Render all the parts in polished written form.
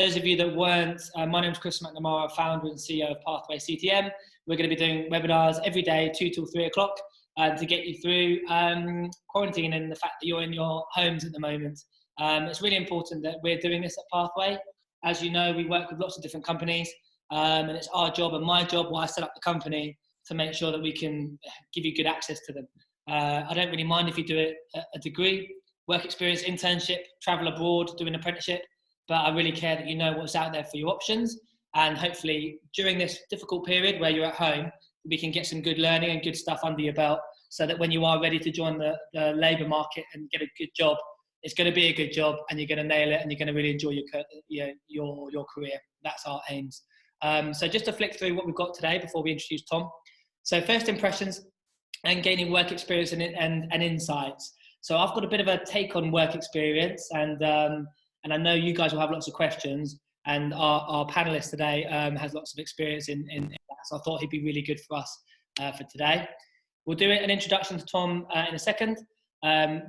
those of you that weren't, my name's Chris McNamara, founder and CEO of Pathway CTM. We're going to be doing webinars every day, 2 till 3 o'clock, to get you through quarantine and the fact that you're in your homes at the moment. It's really important that we're doing this at Pathway. As you know, we work with lots of different companies, and it's our job and my job while I set up the company to make sure that we can give you good access to them. I don't really mind if you do a degree, work experience, internship, travel abroad, do an apprenticeship, but I really care that you know what's out there for your options. And hopefully during this difficult period where you're at home, we can get some good learning and good stuff under your belt so that when you are ready to join the labour market and get a good job, it's going to be a good job and you're going to nail it and you're going to really enjoy your career. That's our aims. So just to flick through what we've got today before we introduce Tom. So first impressions and gaining work experience and insights. So I've got a bit of a take on work experience, and I know you guys will have lots of questions, and our panelist today has lots of experience in that, so I thought he'd be really good for us for today. We'll do an introduction to Tom in a second.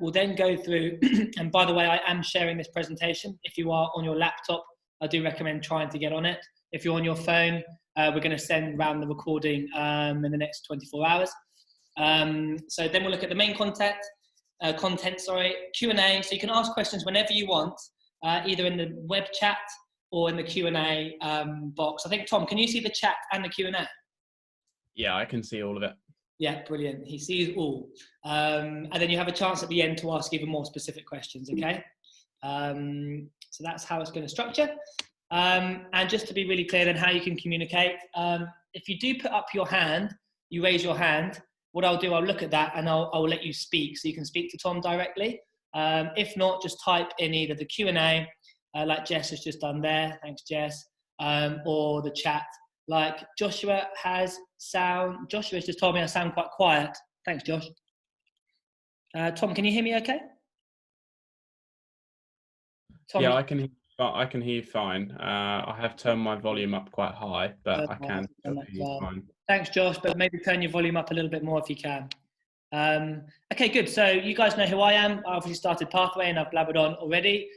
We'll then go through, and by the way, I am sharing this presentation. If you are on your laptop, I do recommend trying to get on it. If you're on your phone, we're going to send around the recording in the next 24 hours. So then we'll look at the main content, Q&A. So you can ask questions whenever you want, either in the web chat or in the Q&A box. I think, Tom, can you see the chat and the Q&A? Yeah, I can see all of it. Yeah, brilliant. He sees all. And then you have a chance at the end to ask even more specific questions, okay? So that's how it's going to structure. And just to be really clear then how you can communicate, if you do put up your hand, you raise your hand, what I'll do, I'll look at that and I'll let you speak, so you can speak to Tom directly. If not, just type in either the Q&A, like Jess has just done there, thanks Jess, or the chat, like Joshua has sound. Joshua's just told me I sound quite quiet. Thanks, Josh. Tom, can you hear me okay? Tom, yeah, I can hear you fine. I have turned my volume up quite high, but I can still hear you fine. Thanks, Josh, but maybe turn your volume up a little bit more if you can. Okay, good. So you guys know who I am. I obviously started Pathway and I've blabbered on already.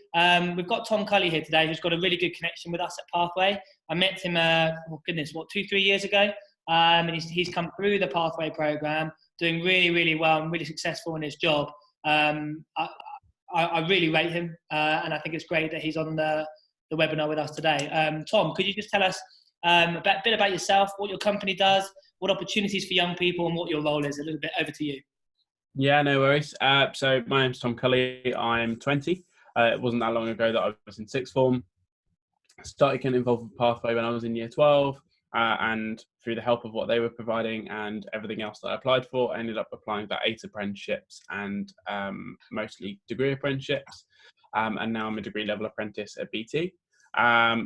We've got Tom Cully here today, who's got a really good connection with us at Pathway. I met him, 2-3 years ago. And he's come through the Pathway program, doing really, really well and really successful in his job. I really rate him, and I think it's great that he's on the webinar with us today. Tom, could you just tell us a bit about yourself, what your company does, what opportunities for young people, and what your role is? A little bit over to you. Yeah, no worries. So my name's Tom Cully. I'm 20. It wasn't that long ago that I was in sixth form. Started getting involved with Pathway when I was in year 12, and through the help of what they were providing and everything else that I applied for, I ended up applying for 8 apprenticeships and mostly degree apprenticeships. And now I'm a degree level apprentice at BT.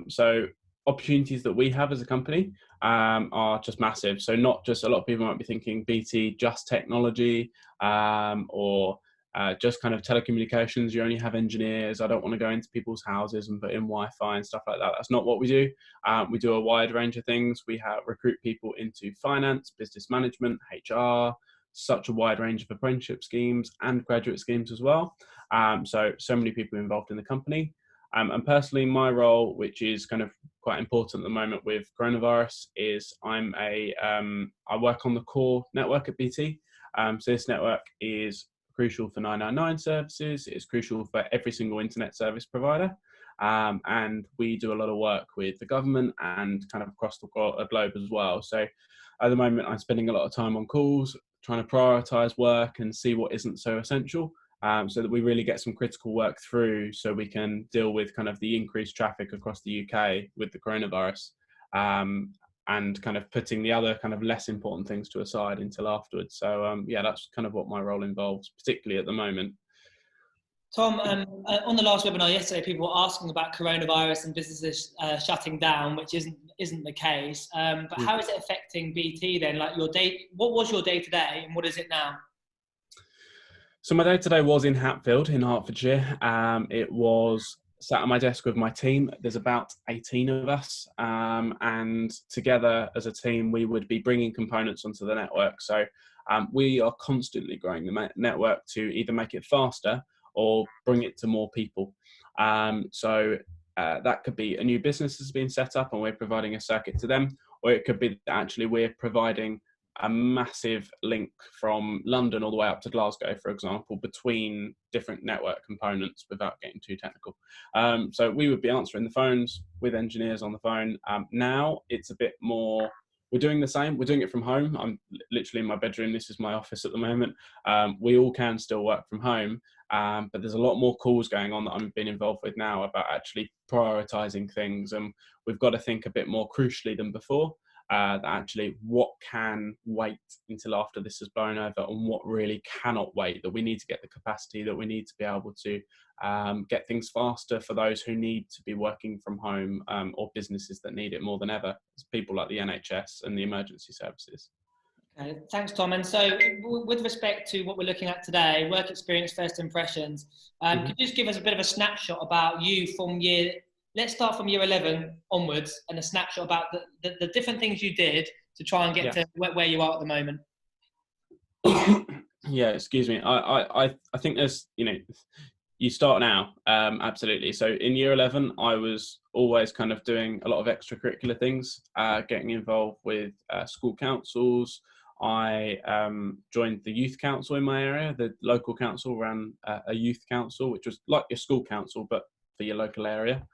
So opportunities that we have as a company are just massive. So not just, a lot of people might be thinking BT just technology, or just kind of telecommunications. You only have engineers. I don't want to go into people's houses and put in Wi-Fi and stuff like that. That's not what we do. We do a wide range of things. We recruit people into finance, business management, HR, such a wide range of apprenticeship schemes and graduate schemes as well. So many people involved in the company. And personally, my role, which is kind of quite important at the moment with coronavirus, is I work on the core network at BT. So this network is crucial for 999 services. It's crucial for every single internet service provider. And we do a lot of work with the government and kind of across the globe as well. So at the moment, I'm spending a lot of time on calls, trying to prioritize work and see what isn't so essential. So that we really get some critical work through, so we can deal with kind of the increased traffic across the UK with the coronavirus, and kind of putting the other kind of less important things to a side until afterwards. So yeah, that's kind of what my role involves, particularly at the moment. Tom, on the last webinar yesterday, people were asking about coronavirus and businesses shutting down, which isn't the case. But how is it affecting BT then? Like your day, what was your day to day, and what is it now? So my day-to-day was in Hatfield in Hertfordshire. It was sat at my desk with my team. There's about 18 of us, and together as a team, we would be bringing components onto the network. So we are constantly growing the network to either make it faster or bring it to more people. So that could be a new business that's been set up and we're providing a circuit to them, or it could be that actually we're providing a massive link from London all the way up to Glasgow, for example, between different network components without getting too technical. So we would be answering the phones with engineers on the phone. Now it's a bit more, we're doing the same. We're doing it from home. I'm literally in my bedroom. This is my office at the moment. We all can still work from home, but there's a lot more calls going on that I'm being involved with now about actually prioritizing things. And we've got to think a bit more crucially than before. That actually what can wait until after this has blown over and what really cannot wait, that we need to get the capacity, that we need to be able to get things faster for those who need to be working from home, or businesses that need it more than ever, people like the NHS and the emergency services. Okay, thanks, Tom. And so with respect to what we're looking at today, work experience, first impressions, could you just give us a bit of a snapshot about you from let's start from year 11 onwards, and a snapshot about the different things you did to try and get to where you are at the moment. Yeah, excuse me. I think there's, you start now, absolutely. So in year 11, I was always kind of doing a lot of extracurricular things, getting involved with school councils. I joined the youth council in my area. The local council ran a youth council, which was like your school council, but for your local area.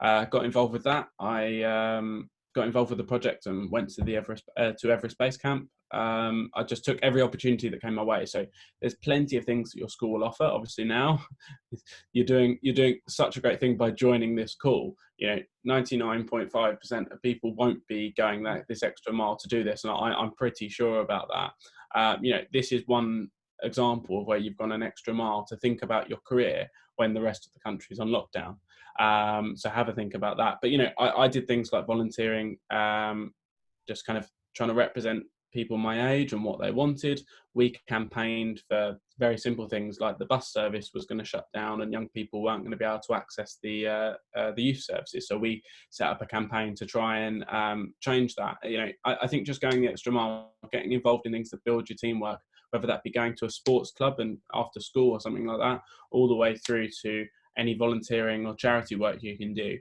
Got involved with that. I got involved with the project and went to the Everest Base Camp. I just took every opportunity that came my way. So there's plenty of things that your school will offer. Obviously now you're doing such a great thing by joining this call. 99.5% of people won't be going this extra mile to do this, and I'm pretty sure about that. This is one example of where you've gone an extra mile to think about your career when the rest of the country's on lockdown. So have a think about that. But I did things like volunteering, just kind of trying to represent people my age and what they wanted. We campaigned for very simple things like the bus service was going to shut down and young people weren't going to be able to access the youth services. So we set up a campaign to try and change that. I think just going the extra mile, getting involved in things that build your teamwork, whether that be going to a sports club and after school or something like that, all the way through to any volunteering or charity work you can do.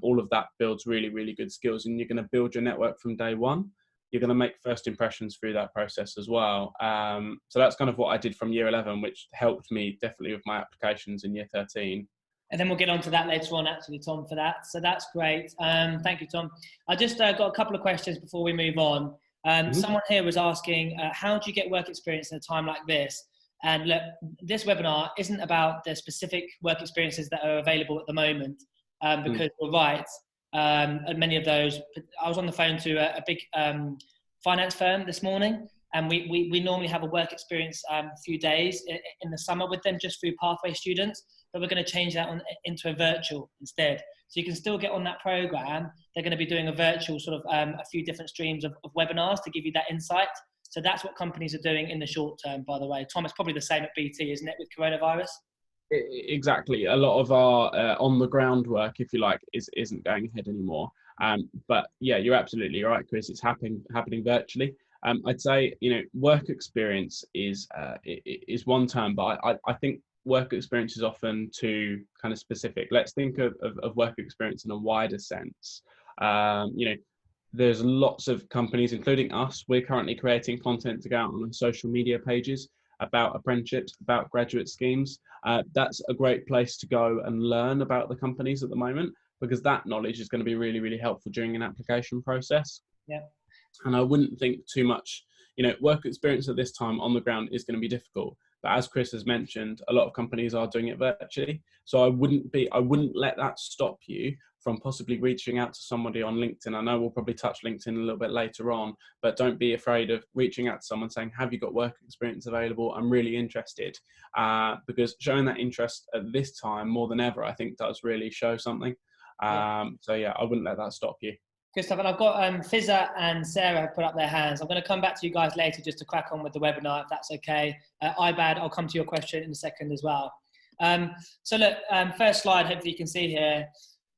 All of that builds really, really good skills, and you're going to build your network from day one. You're going to make first impressions through that process as well. So that's kind of what I did from year 11, which helped me definitely with my applications in year 13. And then we'll get on to that later on, actually, Tom, for that. So that's great. Thank you, Tom. I just got a couple of questions before we move on. Someone here was asking, how do you get work experience in a time like this? And look, this webinar isn't about the specific work experiences that are available at the moment, because you're right. And many of those, I was on the phone to a big finance firm this morning, and we normally have a work experience a few days in the summer with them just through pathway students, but we're going to change that into a virtual instead. So you can still get on that program. They're going to be doing a virtual sort of a few different streams of webinars to give you that insight. So that's what companies are doing in the short term, by the way. Tom, it's probably the same at BT, isn't it, with coronavirus? Exactly. A lot of our on the ground work, if you like, isn't going ahead anymore. But yeah, you're absolutely right, Chris. It's happening virtually. I'd say work experience is one term, but I think work experience is often too kind of specific. Let's think of work experience in a wider sense. There's lots of companies, including us. We're currently creating content to go out on social media pages about apprenticeships, about graduate schemes. That's a great place to go and learn about the companies at the moment, because that knowledge is going to be really, really helpful during an application process. Yeah. And I wouldn't think too much, work experience at this time on the ground is going to be difficult. But as Chris has mentioned, a lot of companies are doing it virtually. So I wouldn't let that stop you from possibly reaching out to somebody on LinkedIn. I know we'll probably touch LinkedIn a little bit later on, but don't be afraid of reaching out to someone saying, have you got work experience available? I'm really interested, because showing that interest at this time more than ever, I think does really show something. So yeah, I wouldn't let that stop you. Good stuff. And I've got Fizza and Sarah have put up their hands. I'm going to come back to you guys later just to crack on with the webinar, if that's okay. Ibad, I'll come to your question in a second as well. So look, first slide, hopefully you can see here.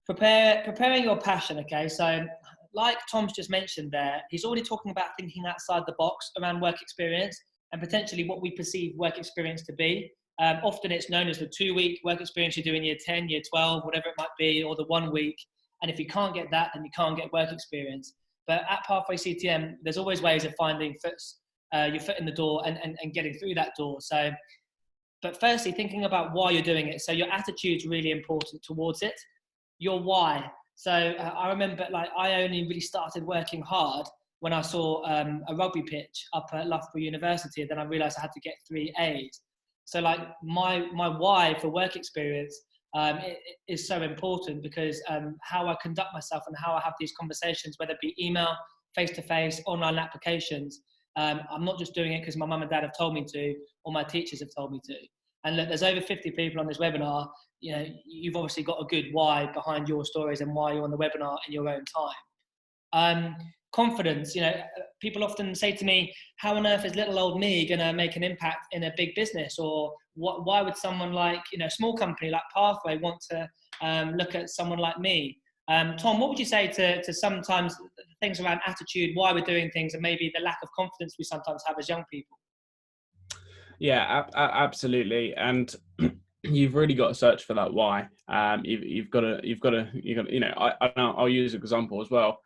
Preparing your passion, okay? So like Tom's just mentioned there, he's already talking about thinking outside the box around work experience and potentially what we perceive work experience to be. Often it's known as the 2-week work experience you do in year 10, year 12, whatever it might be, or the 1 week. And if you can't get that, then you can't get work experience. But at Pathway CTM, there's always ways of finding your foot in the door and getting through that door. So, but firstly, thinking about why you're doing it. So your attitude's really important towards it. Your why. So I remember, like, I only really started working hard when I saw a rugby pitch up at Loughborough University, and then I realised I had to get 3 A's. So, like, my why for work experience is so important, because how I conduct myself and how I have these conversations, whether it be email, face-to-face, online applications, I'm not just doing it because my mum and dad have told me to, or my teachers have told me to. And look, there's over 50 people on this webinar. You know, you've obviously got a good why behind your stories and why you're on the webinar in your own time. Confidence, you know, people often say to me, how on earth is little old me going to make an impact in a big business? Or why would someone like, you know, a small company like Pathway want to look at someone like me? Tom, what would you say to sometimes things around attitude, why we're doing things, and maybe the lack of confidence we sometimes have as young people? Yeah, absolutely. And you've really got to search for that why. You've got to, you know, I'll use an example as well.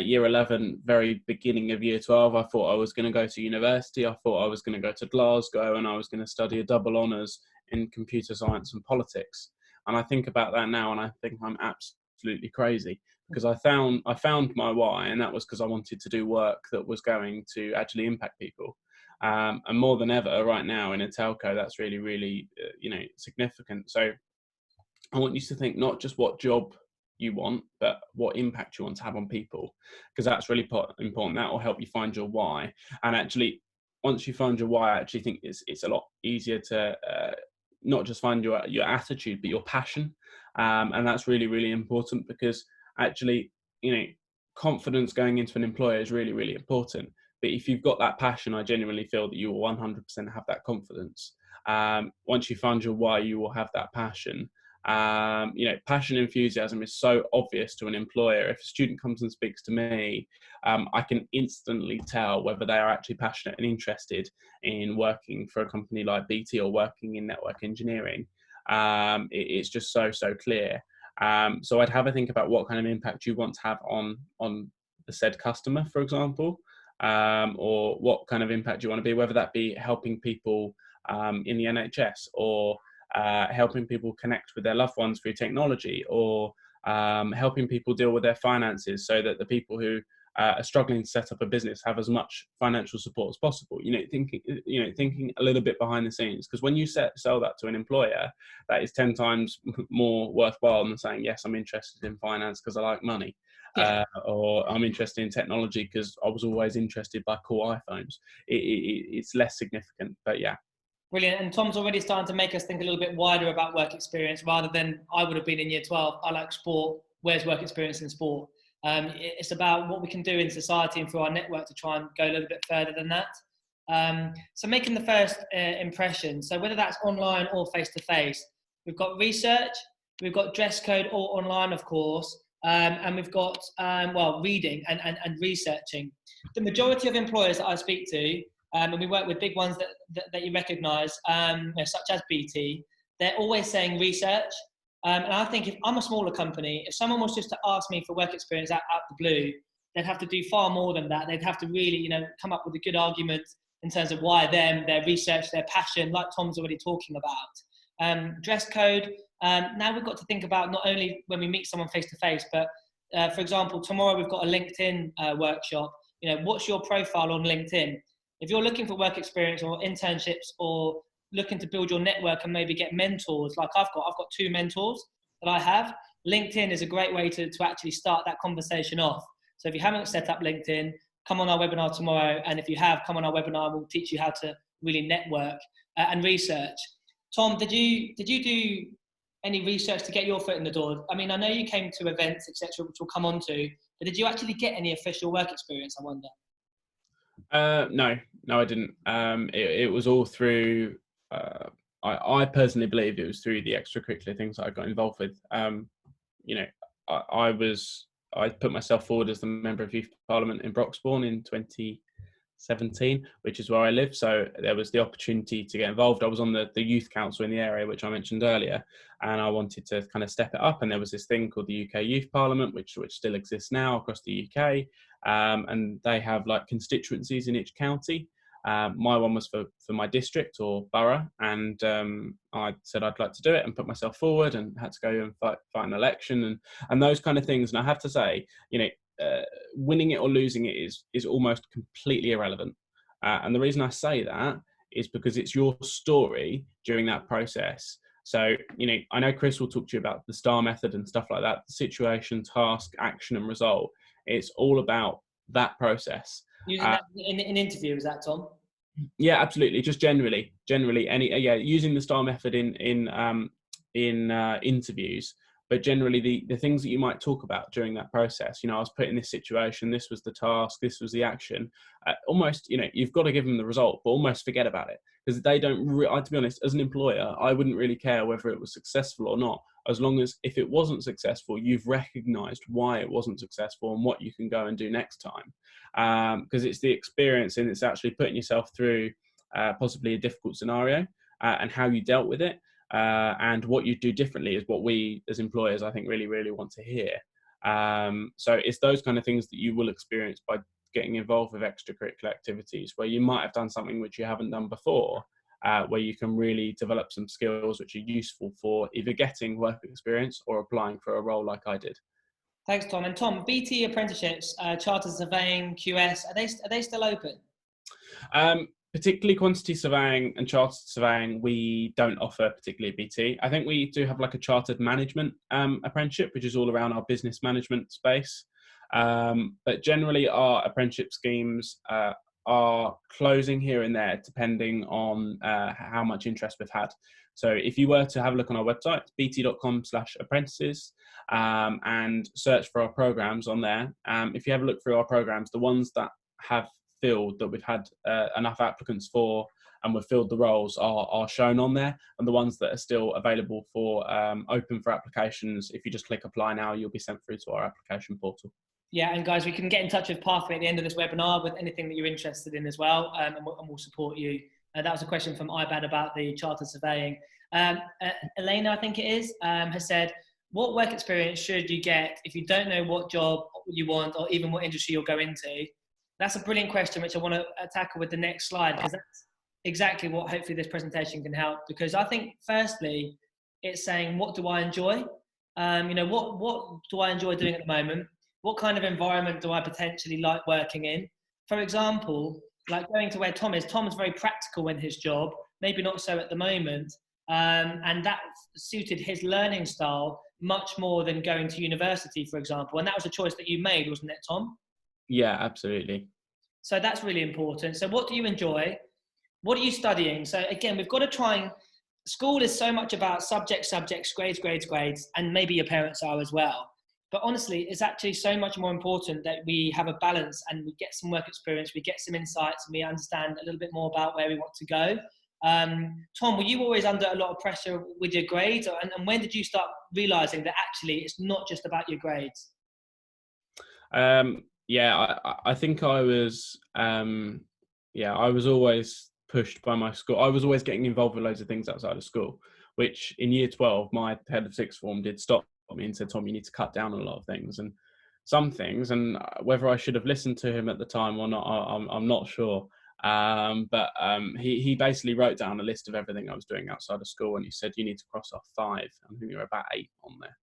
Year 11, very beginning of year 12, I thought I was going to go to university. I thought I was going to go to Glasgow and I was going to study a double honours in computer science and politics. And I think about that now and I think I'm absolutely crazy, because I found my why, and that was because I wanted to do work that was going to actually impact people. And more than ever right now in a telco, that's really, really, you know, significant. So I want you to think not just what job you want, but what impact you want to have on people, because that's really important. That will help you find your why. And actually, once you find your why, I actually think it's a lot easier to not just find your attitude, but your passion. And that's really, really important, because actually, you know, confidence going into an employer is really, really important. But if you've got that passion, I genuinely feel that you will 100% have that confidence. Once you find your why, you will have that passion. You know, passion and enthusiasm is so obvious to an employer. If a student comes and speaks to me, I can instantly tell whether they are actually passionate and interested in working for a company like BT or working in network engineering. It's just so clear. So I'd have a think about what kind of impact you want to have on the said customer, for example, or what kind of impact you want to be, whether that be helping people in the NHS, or helping people connect with their loved ones through technology, or helping people deal with their finances so that the people who are struggling to set up a business have as much financial support as possible. Thinking a little bit behind the scenes, because when you sell that to an employer, that is 10 times more worthwhile than saying, yes, I'm interested in finance because I like money. Yeah. Or I'm interested in technology because I was always interested by cool iPhones. It's less significant, but yeah. Brilliant. And Tom's already starting to make us think a little bit wider about work experience, rather than I would have been in year 12. I like sport. Where's work experience in sport? It's about what we can do in society and through our network to try and go a little bit further than that. So making the first impression. So whether that's online or face-to-face, we've got research, we've got dress code or online, of course, and we've got, reading and researching. The majority of employers that I speak to, and we work with big ones that you recognise, such as BT, they're always saying research. And I think if I'm a smaller company, if someone was just to ask me for work experience out the blue, they'd have to do far more than that. They'd have to really, come up with a good argument in terms of why them, their research, their passion, like Tom's already talking about. Dress code. Now we've got to think about not only when we meet someone face to face, but for example, tomorrow we've got a LinkedIn workshop. What's your profile on LinkedIn? If you're looking for work experience or internships, or looking to build your network and maybe get mentors, like I've got 2 mentors that I have. LinkedIn is a great way to actually start that conversation off. So if you haven't set up LinkedIn, come on our webinar tomorrow. And if you have, come on our webinar, we'll teach you how to really network and research. Tom, did you do any research to get your foot in the door? I mean, I know you came to events, etc., which we'll come on to, but did you actually get any official work experience, I wonder? No, I didn't. It was all through. I personally believe it was through the extracurricular things that I got involved with. I put myself forward as the member of Youth Parliament in Broxbourne in 2016, 17, which is where I live. So there was the opportunity to get involved. I was on the youth council in the area, which I mentioned earlier, and I wanted to kind of step it up. And there was this thing called the UK Youth Parliament, which still exists now across the UK. And they have like constituencies in each county. My one was for my district or borough, and I said I'd like to do it and put myself forward, and had to go and fight an election and those kind of things. And I have to say, winning it or losing it is almost completely irrelevant. And the reason I say that is because it's your story during that process. So, I know Chris will talk to you about the STAR method and stuff like that, the situation, task, action, and result. It's all about that process. Using that in interview, is that, Tom? Yeah, absolutely. Just generally, using the STAR method in interviews, but generally the things that you might talk about during that process. I was put in this situation. This was the task. This was the action. Almost, you've got to give them the result, but almost forget about it, because they don't. To be honest, as an employer, I wouldn't really care whether it was successful or not, as long as if it wasn't successful, you've recognised why it wasn't successful and what you can go and do next time. Because it's the experience, and it's actually putting yourself through possibly a difficult scenario and how you dealt with it. And what you do differently is what we as employers, I think, really, really want to hear. So it's those kind of things that you will experience by getting involved with extracurricular activities, where you might have done something which you haven't done before, where you can really develop some skills which are useful for either getting work experience or applying for a role like I did. Thanks, Tom. And Tom, BT Apprenticeships, Chartered Surveying, QS, are they still open? Particularly quantity surveying and chartered surveying, we don't offer particularly BT. I think we do have like a chartered management apprenticeship, which is all around our business management space. But generally our apprenticeship schemes are closing here and there, depending on how much interest we've had. So if you were to have a look on our website, it's bt.com/apprentices, and search for our programs on there. If you have a look through our programs, the ones that have filled, that we've had enough applicants for and we've filled the roles, are shown on there, and the ones that are still available for open for applications, if you just click apply now, you'll be sent through to our application portal. Yeah, and guys, we can get in touch with Pathway at the end of this webinar with anything that you're interested in as well, and we'll support you. That was a question from IBAD about the chartered surveying. Elena, I think it is, has said, what work experience should you get if you don't know what job you want or even what industry you'll go into? That's a brilliant question, which I want to tackle with the next slide, because that's exactly what hopefully this presentation can help. Because I think, firstly, it's saying, what do I enjoy? What do I enjoy doing at the moment? What kind of environment do I potentially like working in? For example, like going to where Tom is. Tom's very practical in his job, maybe not so at the moment. And that suited his learning style much more than going to university, for example. And that was a choice that you made, wasn't it, Tom? Yeah, absolutely. So that's really important. So what do you enjoy? What are you studying? So again, we've got to try and, school is so much about subjects, grades, and maybe your parents are as well. But honestly, it's actually so much more important that we have a balance and we get some work experience, we get some insights, and we understand a little bit more about where we want to go. Tom, were you always under a lot of pressure with your grades? And when did you start realizing that actually it's not just about your grades? Yeah, I think I was, I was always pushed by my school. I was always getting involved with loads of things outside of school, which in year 12, my head of sixth form did stop me and said, Tom, you need to cut down on a lot of things, and some things, and whether I should have listened to him at the time or not, I'm not sure. But he basically wrote down a list of everything I was doing outside of school, and he said, you need to cross off 5. I think there were about 8 on there.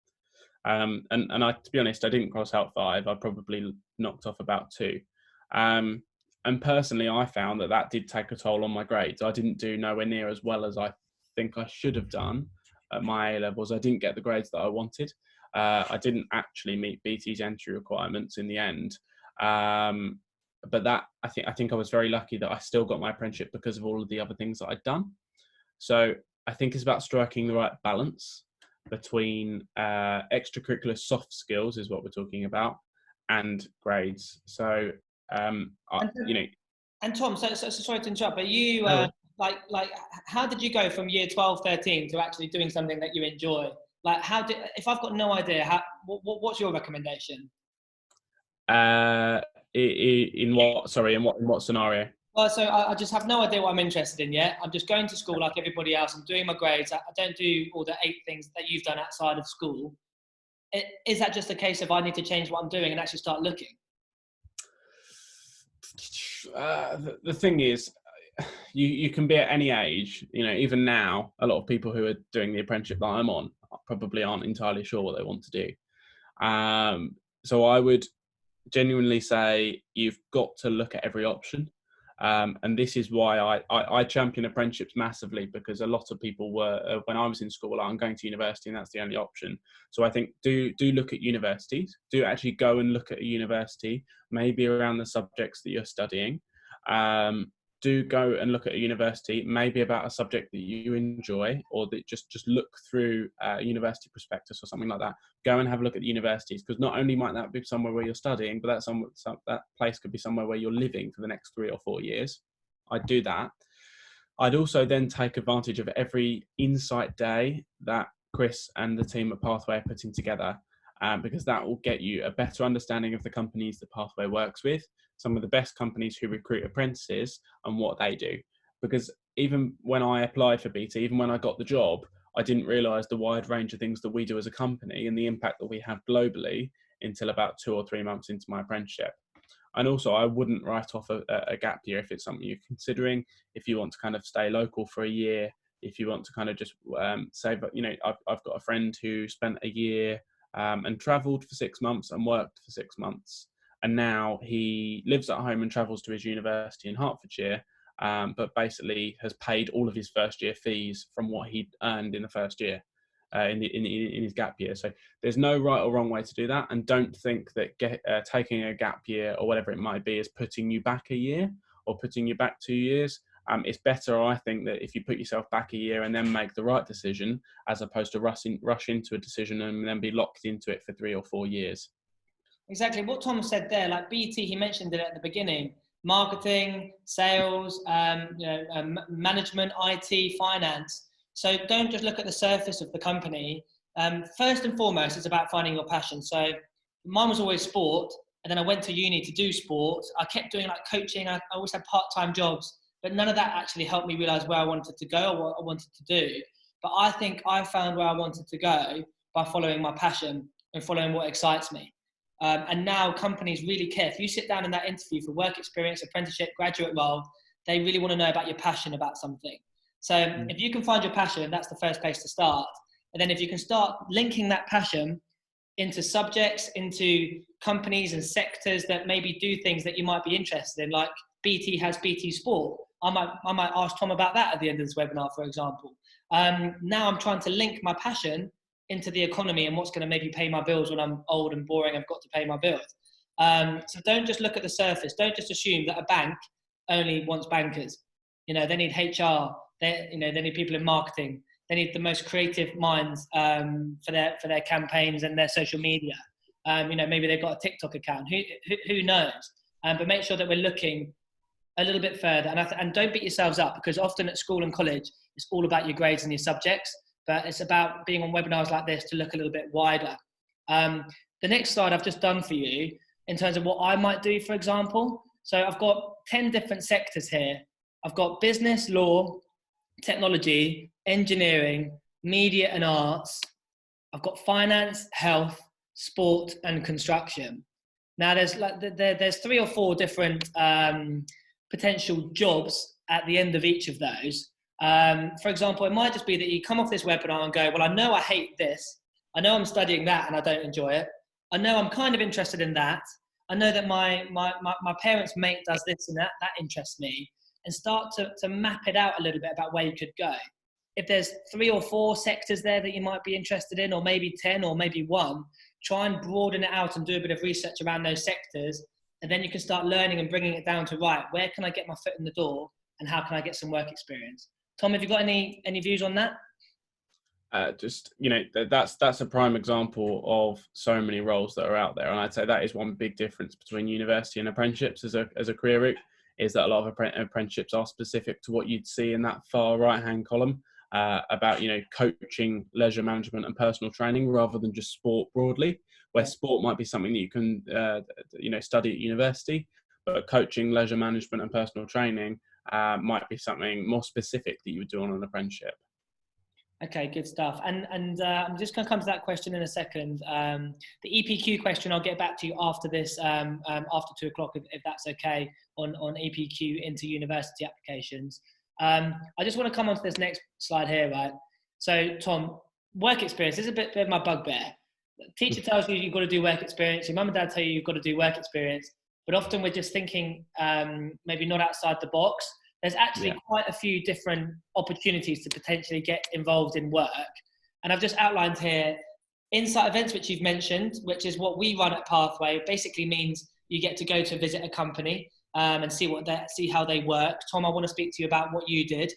And I, to be honest, I didn't cross out 5. I probably knocked off about 2. And personally, I found that did take a toll on my grades. I didn't do nowhere near as well as I think I should have done at my A levels. I didn't get the grades that I wanted. I didn't actually meet BT's entry requirements in the end. But that, I think I was very lucky that I still got my apprenticeship because of all of the other things that I'd done. So I think it's about striking the right balance between extracurricular soft skills, is what we're talking about, and grades. So and Tom, so sorry to interrupt, but you like how did you go from year 12, 13 to actually doing something that you enjoy? Like, if I've got no idea, what's your recommendation? In what? Sorry, in what scenario? Well, so I just have no idea what I'm interested in yet. I'm just going to school like everybody else. I'm doing my grades. I don't do all the 8 things that you've done outside of school. Is that just a case of I need to change what I'm doing and actually start looking? The thing is, you can be at any age. You know, even now, a lot of people who are doing the apprenticeship that I'm on probably aren't entirely sure what they want to do. So I would genuinely say you've got to look at every option. And this is why I champion apprenticeships massively, because a lot of people were, when I was in school, I'm going to university and that's the only option. So I think do look at universities, do actually go and look at a university, maybe around the subjects that you're studying. Do go and look at a university, maybe about a subject that you enjoy, or that just look through a university prospectus or something like that. Go and have a look at the universities, because not only might that be somewhere where you're studying, but that place could be somewhere where you're living for the next 3 or 4 years. I'd do that. I'd also then take advantage of every insight day that Chris and the team at Pathway are putting together, because that will get you a better understanding of the companies that Pathway works with, some of the best companies who recruit apprentices and what they do. Because even when I applied for BT, even when I got the job, I didn't realise the wide range of things that we do as a company and the impact that we have globally until about 2 or 3 months into my apprenticeship. And also, I wouldn't write off a gap year if it's something you're considering. If you want to kind of stay local for a year, if you want to kind of just save, you know, I've got a friend who spent a year and travelled for 6 months and worked for 6 months. And now he lives at home and travels to his university in Hertfordshire, but basically has paid all of his first year fees from what he'd earned in the first year, in his gap year. So there's no right or wrong way to do that. And don't think that taking a gap year or whatever it might be is putting you back a year or putting you back 2 years. It's better, I think, that if you put yourself back a year and then make the right decision, as opposed to rush into a decision and then be locked into it for 3 or 4 years. Exactly what Tom said there. Like BT, he mentioned it at the beginning: marketing, sales, management, IT, finance. So don't just look at the surface of the company. First and foremost, it's about finding your passion. So mine was always sport, and then I went to uni to do sport. I kept doing like coaching. I always had part-time jobs, but none of that actually helped me realize where I wanted to go or what I wanted to do. But I think I found where I wanted to go by following my passion and following what excites me. And now companies really care. If you sit down in that interview for work experience, apprenticeship, graduate role, they really want to know about your passion about something. So if you can find your passion, that's the first place to start. And then if you can start linking that passion into subjects, into companies and sectors that maybe do things that you might be interested in, like BT has BT Sport. I might ask Tom about that at the end of this webinar, for example. Now I'm trying to link my passion into the economy and what's going to maybe pay my bills when I'm old and boring. I've got to pay my bills. So don't just look at the surface. Don't just assume that a bank only wants bankers. You know, they need HR. They need people in marketing. They need the most creative minds for their campaigns and their social media. Maybe they've got a TikTok account. Who knows? But make sure that we're looking a little bit further. And don't beat yourselves up, because often at school and college, it's all about your grades and your subjects. But it's about being on webinars like this to look a little bit wider. The next slide I've just done for you in terms of what I might do, for example. So I've got 10 different sectors here. I've got business, law, technology, engineering, media and arts. I've got finance, health, sport and construction. Now there's 3 or 4 different potential jobs at the end of each of those. For example, it might just be that you come off this webinar and go, well, I know I hate this. I know I'm studying that and I don't enjoy it. I know I'm kind of interested in that. I know that my parents' mate does this and that interests me. And start to map it out a little bit about where you could go. If there's 3 or 4 sectors there that you might be interested in, or maybe 10 or maybe 1, try and broaden it out and do a bit of research around those sectors. And then you can start learning and bringing it down to, right, where can I get my foot in the door and how can I get some work experience? Tom, have you got any views on that? That's a prime example of so many roles that are out there. And I'd say that is one big difference between university and apprenticeships as a career route, is that a lot of apprenticeships are specific to what you'd see in that far right-hand column about, coaching, leisure management and personal training rather than just sport broadly, where sport might be something that you can, study at university, but coaching, leisure management and personal training might be something more specific that you would do on an apprenticeship. Okay, good stuff. And I'm just going to come to that question in a second. The EPQ question, I'll get back to you after this, after 2 o'clock, if that's okay, on EPQ into university applications. I just want to come on to this next slide here, right? So, Tom, work experience is a bit of my bugbear. Teacher tells you you've got to do work experience. Your mum and dad tell you you've got to do work experience. But often we're just thinking maybe not outside the box. There's actually quite a few different opportunities to potentially get involved in work. And I've just outlined here insight events, which you've mentioned, which is what we run at Pathway. Basically means you get to go to visit a company and see how they work. Tom, I want to speak to you about what you did.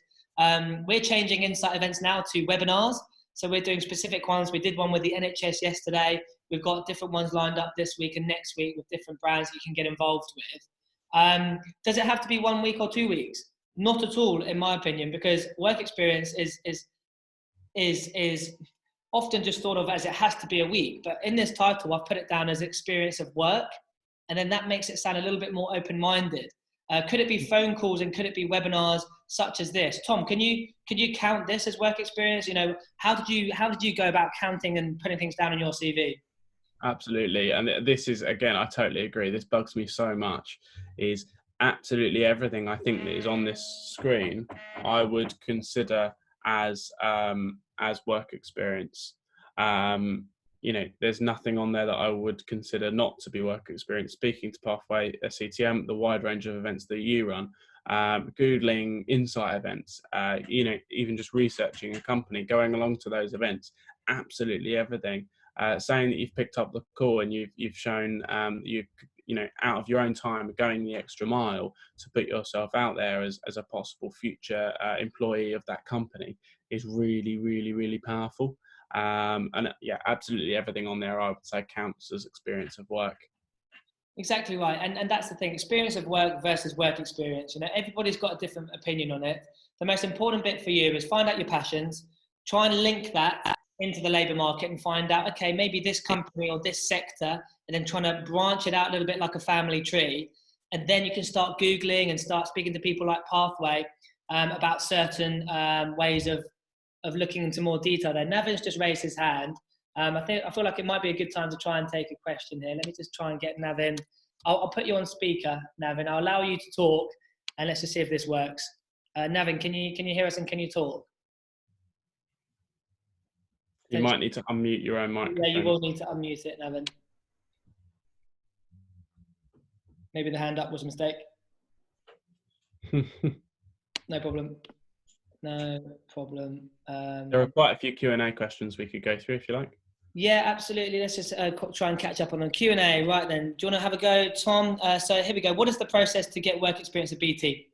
We're changing insight events now to webinars. So we're doing specific ones. We did one with the NHS yesterday. We've got different ones lined up this week and next week with different brands that you can get involved with. Does it have to be 1 week or 2 weeks? Not at all, in my opinion, because work experience is often just thought of as it has to be a week. But in this title, I've put it down as experience of work, and then that makes it sound a little bit more open-minded. Could it be phone calls and could it be webinars such as this? Tom, can you count this as work experience? You know, how did you go about counting and putting things down in your CV? Absolutely. And this is, again, I totally agree. This bugs me so much, is absolutely everything I think that is on this screen, I would consider as work experience. There's nothing on there that I would consider not to be work experience. Speaking to Pathway CTM, the wide range of events that you run, Googling insight events, even just researching a company, going along to those events, absolutely everything. Saying that you've picked up the call and you've shown out of your own time going the extra mile to put yourself out there as a possible future employee of that company is really, really, really powerful. Absolutely everything on there I would say counts as experience of work. Exactly right, and that's the thing. Experience of work versus work experience. Everybody's got a different opinion on it. The most important bit for you is find out your passions, try and link that into the labour market and find out, okay, maybe this company or this sector, and then trying to branch it out a little bit like a family tree. And then you can start Googling and start speaking to people like Pathway about certain ways of looking into more detail there. Navin's just raised his hand. I feel like it might be a good time to try and take a question here. Let me just try and get Navin. I'll put you on speaker, Navin. I'll allow you to talk, and let's just see if this works. Navin, can you hear us and can you talk? You might need to unmute your own microphone. Yeah, you will need to unmute it, Navin. Maybe the hand up was a mistake. No problem. No problem. There are quite a few Q&A questions we could go through if you like. Yeah, absolutely. Let's just try and catch up on the Q&A. Right then, do you want to have a go, Tom? So here we go. What is the process to get work experience at BT?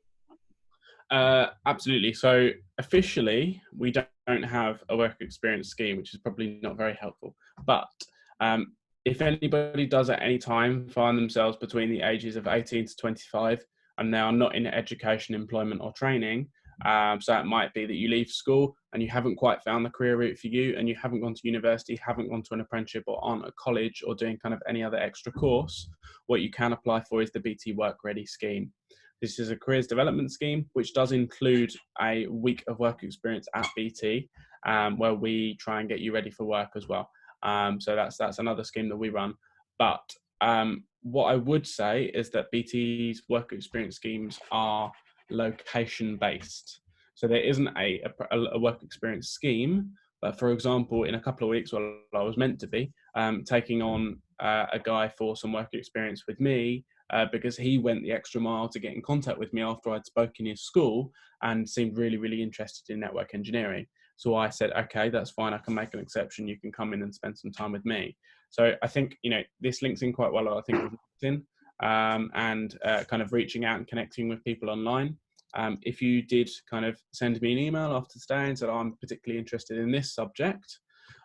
Absolutely. So officially, we don't have a work experience scheme, which is probably not very helpful. But if anybody does at any time find themselves between the ages of 18 to 25 and they are not in education, employment or training, so it might be that you leave school and you haven't quite found the career route for you and you haven't gone to university, haven't gone to an apprenticeship or aren't at college or doing kind of any other extra course, what you can apply for is the BT Work Ready scheme. This is a careers development scheme, which does include a week of work experience at BT, where we try and get you ready for work as well. So that's another scheme that we run. But what I would say is that BT's work experience schemes are location based. So there isn't a work experience scheme, but for example, in a couple of weeks, well, I was meant to be taking on a guy for some work experience with me because he went the extra mile to get in contact with me after I'd spoken in his school and seemed really, really interested in network engineering. So I said, okay, that's fine. I can make an exception. You can come in and spend some time with me. So I think, this links in quite well, I think, with LinkedIn and kind of reaching out and connecting with people online. If you did kind of send me an email after today and said, I'm particularly interested in this subject,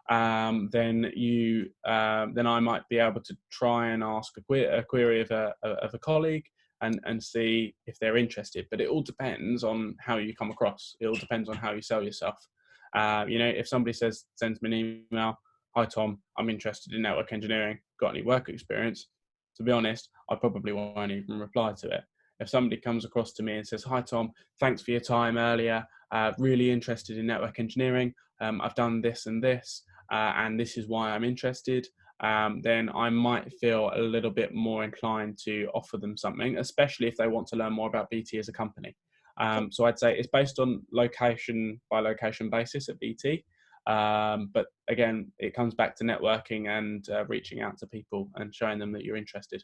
then I might be able to try and ask a query of a colleague and see if they're interested. But it all depends on how you come across. It all depends on how you sell yourself. If somebody sends me an email, hi Tom, I'm interested in network engineering, got any work experience? To be honest, I probably won't even reply to it. If somebody comes across to me and says, hi Tom, thanks for your time earlier, really interested in network engineering, I've done this and this is why I'm interested, then I might feel a little bit more inclined to offer them something, especially if they want to learn more about BT as a company. So I'd say it's based on location by location basis at BT. But again, it comes back to networking and reaching out to people and showing them that you're interested.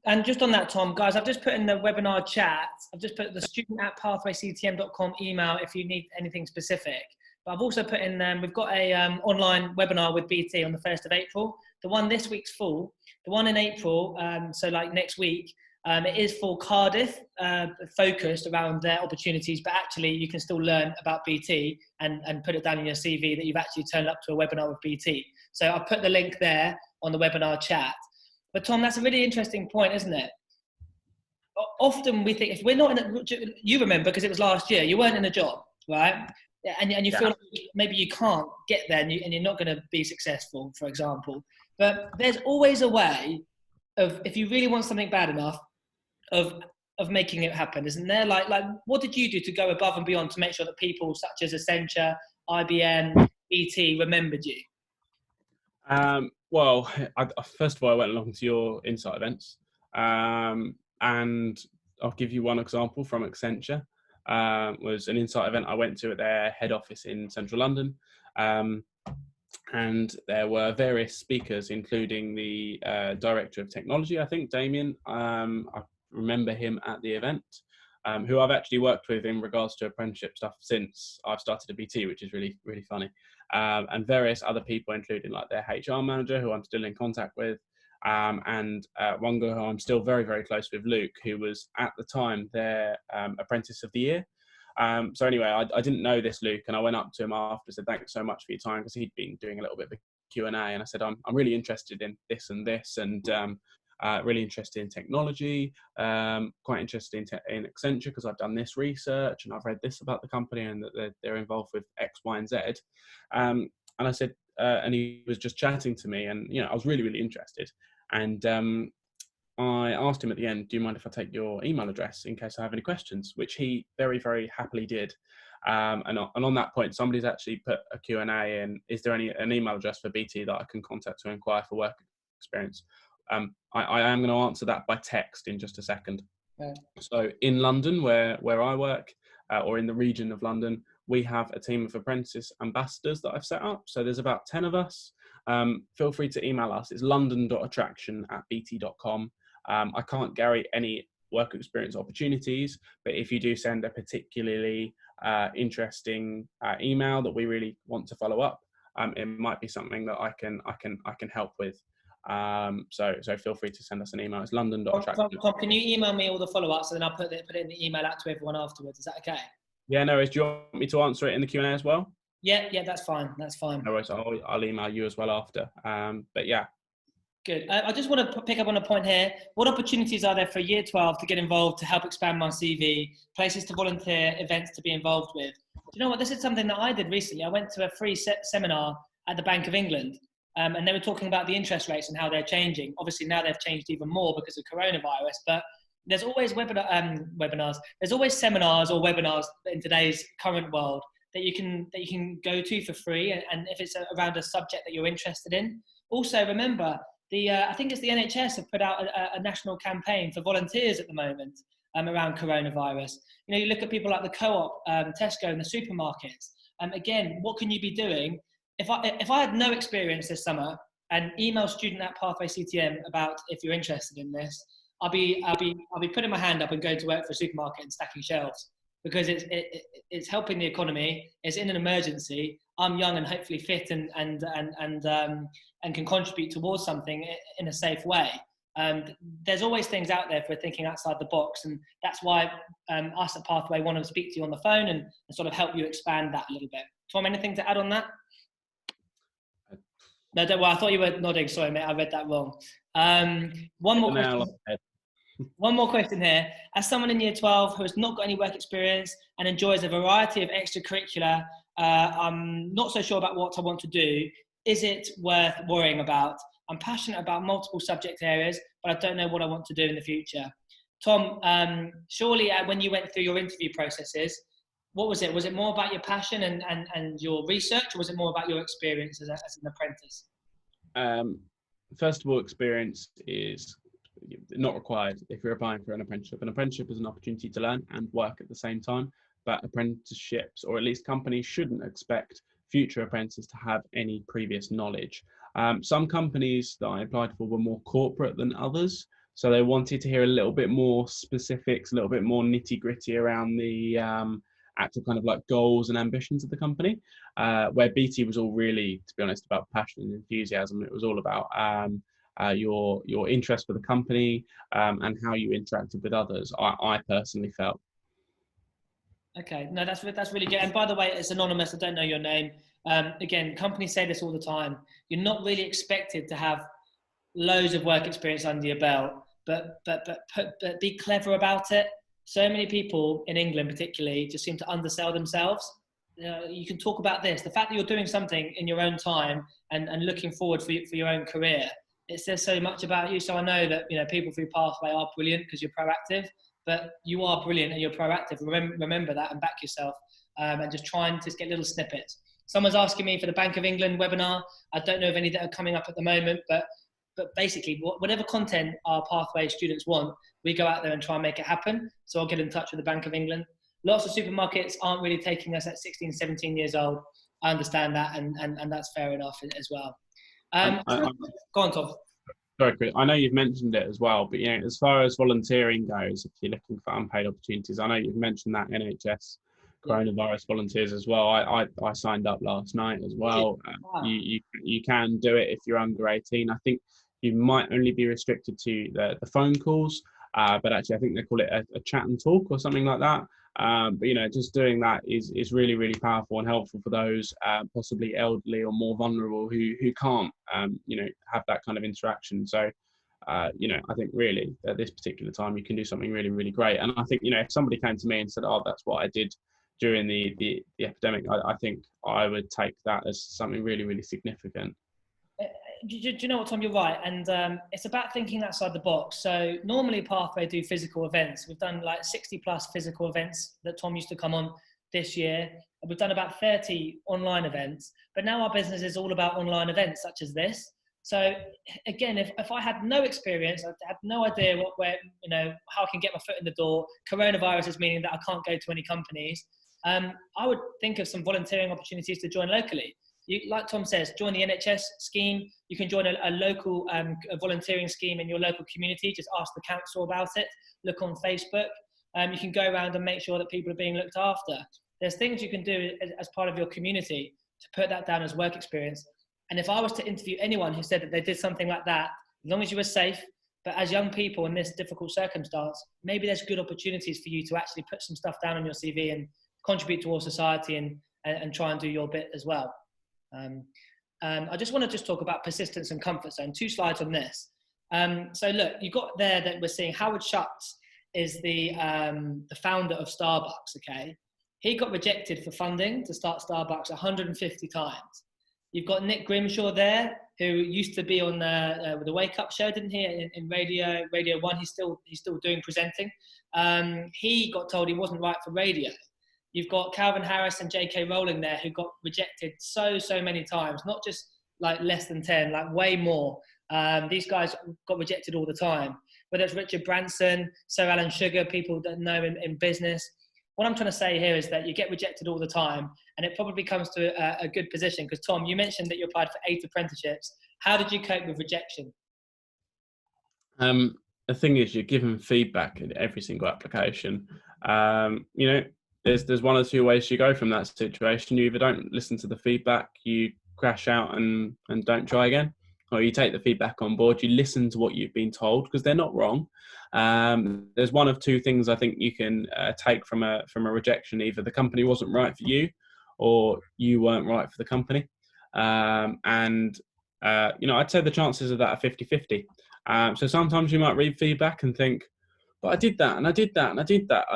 And just on that, Tom, guys, I've just put in the webinar chat, I've just put the student@pathwayctm.com email if you need anything specific. But I've also put in, we've got a online webinar with BT on the 1st of April. The one this week's full. The one in April, so like next week, it is for Cardiff, focused around their opportunities, but actually you can still learn about BT and put it down in your CV that you've actually turned up to a webinar with BT. So I'll put the link there on the webinar chat. But Tom, that's a really interesting point, isn't it? Often we think if we're not in a, you remember, because it was last year, you weren't in a job, right? And you feel like maybe you can't get there and you're not going to be successful, for example. But there's always a way of, if you really want something bad enough, of making it happen, isn't there? Like what did you do to go above and beyond to make sure that people such as Accenture, IBM, BT remembered you? Well, first of all, I went along to your Insight events, and I'll give you one example from Accenture. Was an Insight event I went to at their head office in central London, and there were various speakers, including the director of technology, I think, Damien. I remember him at the event, who I've actually worked with in regards to apprenticeship stuff since I've started at BT, which is really, really funny. And various other people, including like their HR manager, who I'm still in contact with, and one guy who I'm still very, very close with, Luke, who was at the time their apprentice of the year. So anyway, I didn't know this Luke, and I went up to him after and said, thanks so much for your time, because he'd been doing a little bit of Q&A, and I said, I'm really interested in this and this, and really interested in technology, quite interested in Accenture because I've done this research and I've read this about the company and that they're involved with X, Y, and Z. And I said, and he was just chatting to me, and I was really, really interested. And I asked him at the end, do you mind if I take your email address in case I have any questions? Which he very, very happily did. And on that point, somebody's actually put a Q&A in, is there an email address for BT that I can contact to inquire for work experience? I am going to answer that by text in just a second. Yeah. So in London, where I work, or in the region of London, we have a team of apprentice ambassadors that I've set up. So there's about 10 of us. Feel free to email us. It's london.attraction@bt.com. I can't guarantee any work experience opportunities, but if you do send a particularly interesting email that we really want to follow up, it might be something that I can help with. So feel free to send us an email. It's london.attraction. Tom, can you email me all the follow-ups and then I'll put it in the email out to everyone afterwards? Is that okay? Yeah, no worries. Do you want me to answer it in the Q&A as well? Yeah, that's fine. That's fine. No worries. I'll email you as well after. But yeah. Good. I just want to pick up on a point here. What opportunities are there for year 12 to get involved, to help expand my CV, places to volunteer, events to be involved with? Do you know what? This is something that I did recently. I went to a free seminar at the Bank of England, and they were talking about the interest rates and how they're changing. Obviously, now they've changed even more because of coronavirus, but there's always webinars. There's always seminars or webinars in today's current world that you can go to for free, and if it's around a subject that you're interested in. Also, remember, I think it's the NHS have put out a national campaign for volunteers at the moment around coronavirus. You look at people like the Co-op, Tesco, and the supermarkets. Again, what can you be doing? If I had no experience this summer and email student@pathwayctm about if you're interested in this, I'll be putting my hand up and going to work for a supermarket and stacking shelves, because it's helping the economy. It's in an emergency. I'm young and hopefully fit and can contribute towards something in a safe way. There's always things out there for thinking outside the box, and that's why us at Pathway want to speak to you on the phone and sort of help you expand that a little bit. Tom, anything to add on that? No, don't worry. I thought you were nodding. Sorry, mate. I read that wrong. One more question here. As someone in year 12 who has not got any work experience and enjoys a variety of extracurricular, I'm not so sure about what I want to do, is it worth worrying about? I'm passionate about multiple subject areas, but I don't know what I want to do in the future. Tom, surely when you went through your interview processes, what was it? Was it more about your passion and your research, or was it more about your experience as an apprentice? First of all, experience is not required if you're applying for an apprenticeship. An apprenticeship is an opportunity to learn and work at the same time, but apprenticeships, or at least companies, shouldn't expect future apprentices to have any previous knowledge. Some companies that I applied for were more corporate than others, so they wanted to hear a little bit more specifics, a little bit more nitty gritty around the actual kind of like goals and ambitions of the company, where BT was all really, to be honest, about passion and enthusiasm. It was all about your interest for the company and how you interacted with others, I personally felt. Okay, no, that's really good. And by the way, it's anonymous. I don't know your name. Again, companies say this all the time. You're not really expected to have loads of work experience under your belt, but be clever about it. So many people in England, particularly, just seem to undersell themselves. You can talk about this. The fact that you're doing something in your own time and looking forward for your own career, it says so much about you. So I know that people through Pathway are brilliant because you're proactive, but you are brilliant and you're proactive. Remember that and back yourself, and just try and just get little snippets. Someone's asking me for the Bank of England webinar. I don't know of any that are coming up at the moment, but basically, whatever content our Pathway students want, we go out there and try and make it happen. So I'll get in touch with the Bank of England. Lots of supermarkets aren't really taking us at 16, 17 years old. I understand that, and that's fair enough as well. Go on, Tom. Sorry, Chris. I know you've mentioned it as well, but as far as volunteering goes, if you're looking for unpaid opportunities, I know you've mentioned that NHS coronavirus volunteers as well. I signed up last night as well. Wow. You can do it if you're under 18. I think you might only be restricted to the phone calls, but actually I think they call it a chat and talk or something like that. But just doing that is really, really powerful and helpful for those possibly elderly or more vulnerable who can't have that kind of interaction. So I think really at this particular time you can do something really, really great. And I think if somebody came to me and said, oh, that's what I did during the epidemic, I think I would take that as something really, really significant. Do you know what, Tom? You're right, and it's about thinking outside the box. So normally Pathway do physical events. We've done like 60 plus physical events that Tom used to come on this year. We've done about 30 online events, but now our business is all about online events such as this. So again, if I had no experience, I had no idea how I can get my foot in the door. Coronavirus is meaning that I can't go to any companies. I would think of some volunteering opportunities to join locally. Like Tom says, join the NHS scheme. You can join a local a volunteering scheme in your local community. Just ask the council about it. Look on Facebook. You can go around and make sure that people are being looked after. There's things you can do as part of your community to put that down as work experience. And if I was to interview anyone who said that they did something like that, as long as you were safe, but as young people in this difficult circumstance, maybe there's good opportunities for you to actually put some stuff down on your CV and contribute towards society and try and do your bit as well. I just want to talk about persistence and comfort zone. 2 slides on this. So look, you got there that we're seeing Howard Schultz is the founder of Starbucks. Okay, he got rejected for funding to start Starbucks 150 times. You've got Nick Grimshaw there, who used to be on the Wake Up Show, didn't he? In Radio 1, he's still doing presenting. He got told he wasn't right for radio. You've got Calvin Harris and J.K. Rowling there, who got rejected so many times, not just like less than 10, like way more. These guys got rejected all the time. Whether it's Richard Branson, Sir Alan Sugar, people that know in business. What I'm trying to say here is that you get rejected all the time, and it probably comes to a good position. Because Tom, you mentioned that you applied for 8 apprenticeships. How did you cope with rejection? The thing is, you're given feedback in every single application. There's 1 or 2 ways you go from that situation. You either don't listen to the feedback, you crash out and don't try again, or you take the feedback on board, you listen to what you've been told, because they're not wrong. There's 1 of 2 things I think you can take from a rejection. Either the company wasn't right for you, or you weren't right for the company. I'd say the chances of that are 50-50. So sometimes you might read feedback and think, but I did that and I did that and I did that.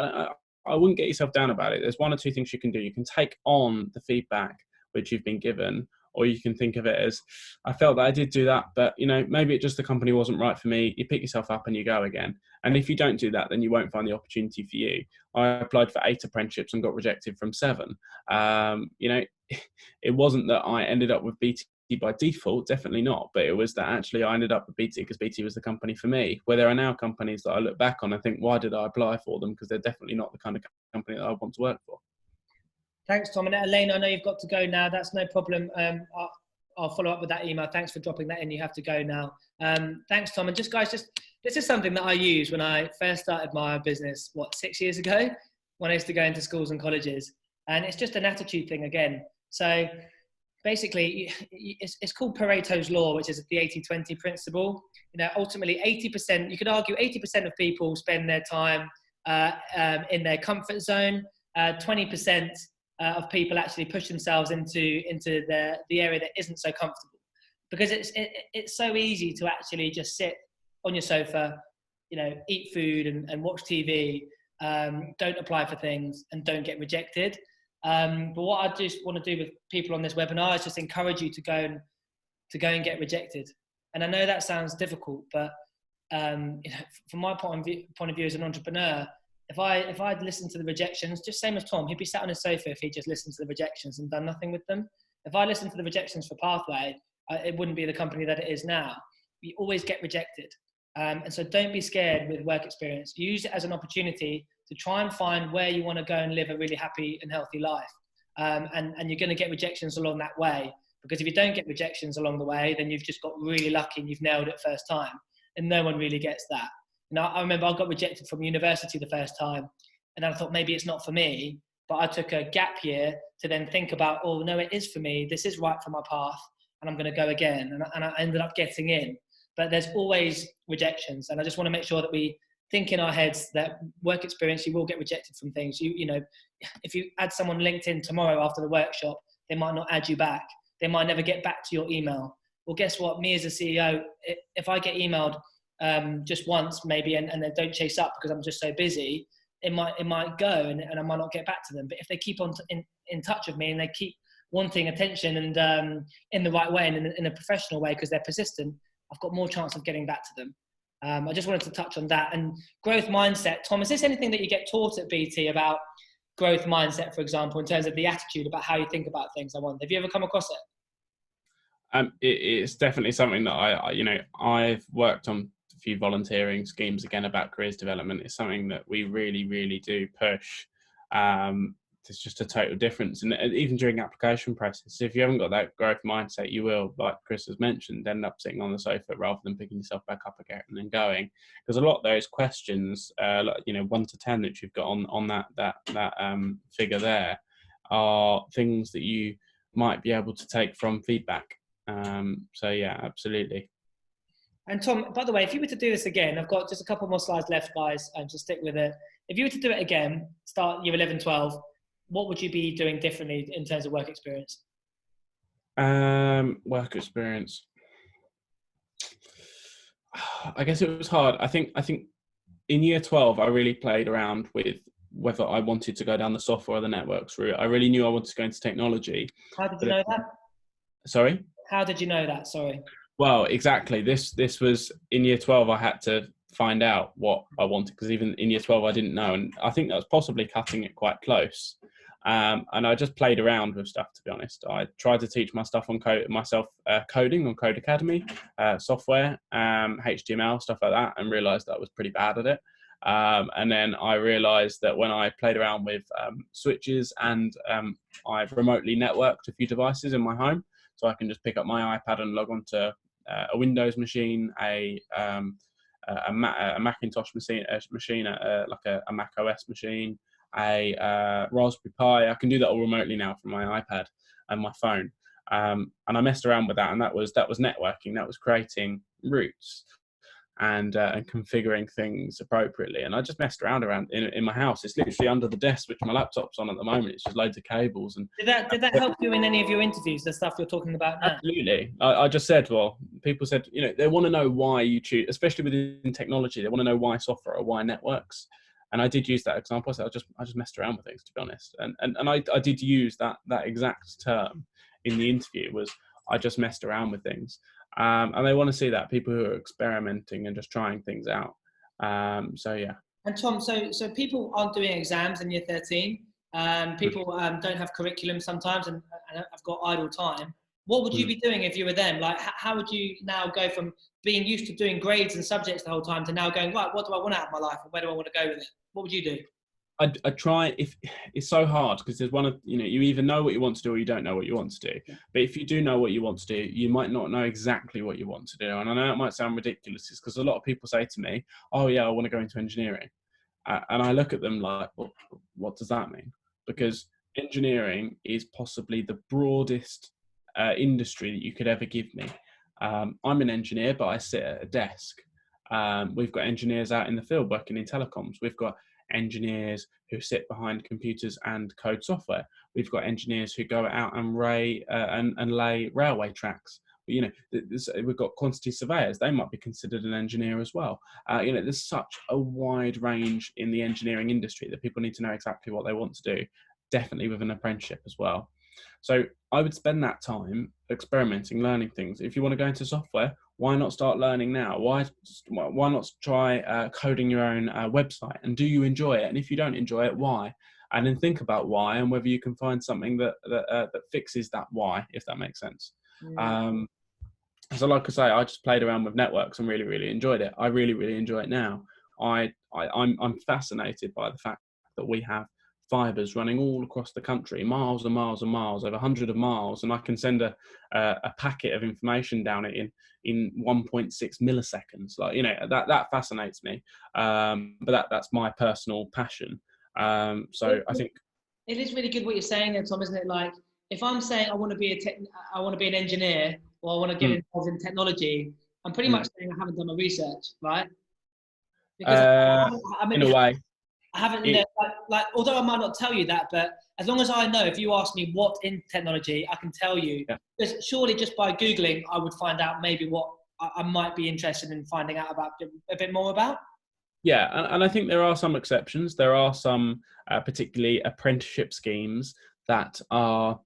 I wouldn't get yourself down about it. There's 1 or 2 things you can do. You can take on the feedback which you've been given, or you can think of it as, I felt that I did do that, but maybe it just, the company wasn't right for me. You pick yourself up and you go again. And if you don't do that, then you won't find the opportunity for you. I applied for 8 apprenticeships and got rejected from 7. It wasn't that I ended up with BT by default, definitely not, but it was that actually I ended up with BT because BT was the company for me, where there are now companies that I look back on and think, why did I apply for them? Because they're definitely not the kind of company that I want to work for. Thanks, Tom. And Elaine, I know you've got to go now. That's no problem. I'll follow up with that email. Thanks for dropping that in. You have to go now. Thanks, Tom. And just guys, this is something that I used when I first started my business, 6 years ago, when I used to go into schools and colleges. And it's just an attitude thing again. So basically, it's called Pareto's Law, which is the 80-20 principle. Ultimately, 80%, you could argue 80% of people spend their time in their comfort zone. 20% of people actually push themselves into the area that isn't so comfortable, because it's so easy to actually just sit on your sofa, eat food and watch TV, don't apply for things and don't get rejected. But what I just want to do with people on this webinar is just encourage you to go and get rejected. And I know that sounds difficult, but from my point of view as an entrepreneur, if I'd listened to the rejections, just same as Tom, he'd be sat on his sofa if he just listened to the rejections and done nothing with them. If I listened to the rejections for Pathway, it wouldn't be the company that it is now. You always get rejected. And so don't be scared with work experience. Use it as an opportunity to try and find where you want to go and live a really happy and healthy life. And you're going to get rejections along that way, because if you don't get rejections along the way, then you've just got really lucky and you've nailed it first time. And no one really gets that. I remember I got rejected from university the first time, and then I thought maybe it's not for me, but I took a gap year to then think about, oh no, it is for me. This is right for my path, and I'm going to go again. And I ended up getting in. But there's always rejections, and I just want to make sure that we think in our heads that work experience, you will get rejected from things. If you add someone LinkedIn tomorrow after the workshop, they might not add you back. They might never get back to your email. Well, guess what? Me as a CEO, if I get emailed just once maybe and they don't chase up because I'm just so busy, it might go and I might not get back to them. But if they keep on in touch with me and they keep wanting attention and in the right way and in a professional way because they're persistent, I've got more chance of getting back to them. I just wanted to touch on that. And growth mindset. Tom, is this anything that you get taught at BT about growth mindset, for example, in terms of the attitude about how you think about things? I wonder, have you ever come across it? It's definitely something that I've worked on a few volunteering schemes again about careers development. It's something that we really, really do push. There's just a total difference, and even during application process, if you haven't got that growth mindset, you will, like Chris has mentioned, end up sitting on the sofa rather than picking yourself back up again and then going. Because a lot of those questions, 1 to 10 that you've got on that figure there, are things that you might be able to take from feedback. So yeah, absolutely. And Tom, by the way, if you were to do this again, I've got just a couple more slides left, guys, so stick with it. If you were to do it again, start year 11, 12, what would you be doing differently in terms of work experience? Work experience. I guess it was hard. I think in year 12, I really played around with whether I wanted to go down the software or the networks route. I really knew I wanted to go into technology. How did you know that? Sorry? How did you know that? Sorry. Well, exactly. This was in year 12. I had to find out what I wanted, because even in year 12, I didn't know. And I think that was possibly cutting it quite close. And I just played around with stuff, to be honest. I tried to teach myself coding on Code Academy, software, HTML, stuff like that, and realized that I was pretty bad at it. And then I realized that when I played around with switches and I've remotely networked a few devices in my home, so I can just pick up my iPad and log on to a Windows machine, a Macintosh machine, like a Mac OS machine, a Raspberry Pi. I can do that all remotely now from my iPad and my phone. And I messed around with that, and that was networking. That was creating routes and configuring things appropriately. And I just messed around in my house. It's literally under the desk, which my laptop's on at the moment. It's just loads of cables. And did that help you in any of your interviews, the stuff you're talking about now? Absolutely. I just said, people said, they want to know why you choose, especially within technology, they want to know why software or why networks. And I did use that example. So I just messed around with things, to be honest. And I did use that exact term in the interview was I just messed around with things. And they want to see that, people who are experimenting and just trying things out. So yeah. And Tom, so people aren't doing exams in year 13. People don't have curriculum sometimes and have got idle time. What would you be doing if you were them? Like, how would you now go from being used to doing grades and subjects the whole time to now going, right, what do I want out of my life and where do I want to go with it? What would you do? I try, if it's so hard because there's you either know what you want to do or you don't know what you want to do. Yeah. But if you do know what you want to do, you might not know exactly what you want to do. And I know it might sound ridiculous because a lot of people say to me, oh yeah, I want to go into engineering. And I look at them like, well, what does that mean? Because engineering is possibly the broadest industry that you could ever give me. I'm an engineer, but I sit at a desk. We've got engineers out in the field working in telecoms. We've got engineers who sit behind computers and code software. We've got engineers who go out and lay railway tracks. We've got quantity surveyors. They might be considered an engineer as well. There's such a wide range in the engineering industry that people need to know exactly what they want to do, definitely with an apprenticeship as well. So I would spend that time experimenting, learning things. If you want to go into software, why not start learning now? Why not try coding your own website? And do you enjoy it? And if you don't enjoy it, why? And then think about why and whether you can find something that fixes that why, if that makes sense. Yeah. So like I say, I just played around with networks and really, really enjoyed it. I really, really enjoy it now. I'm fascinated by the fact that we have fibers running all across the country, miles and miles and miles, over 100 of miles, and I can send a packet of information down it in 1.6 milliseconds. That fascinates me. But that's my personal passion. So I think it is really good what you're saying there, Tom, isn't it? Like, if I'm saying I want to be an engineer, or I want to get involved in technology, I'm pretty much saying I haven't done my research, right? Because in a way, I haven't, although I might not tell you that, but as long as I know, if you ask me what in technology, I can tell you. Yeah. Because surely just by Googling, I would find out maybe what I might be interested in finding out about a bit more about. Yeah, and I think there are some exceptions. There are some particularly apprenticeship schemes that are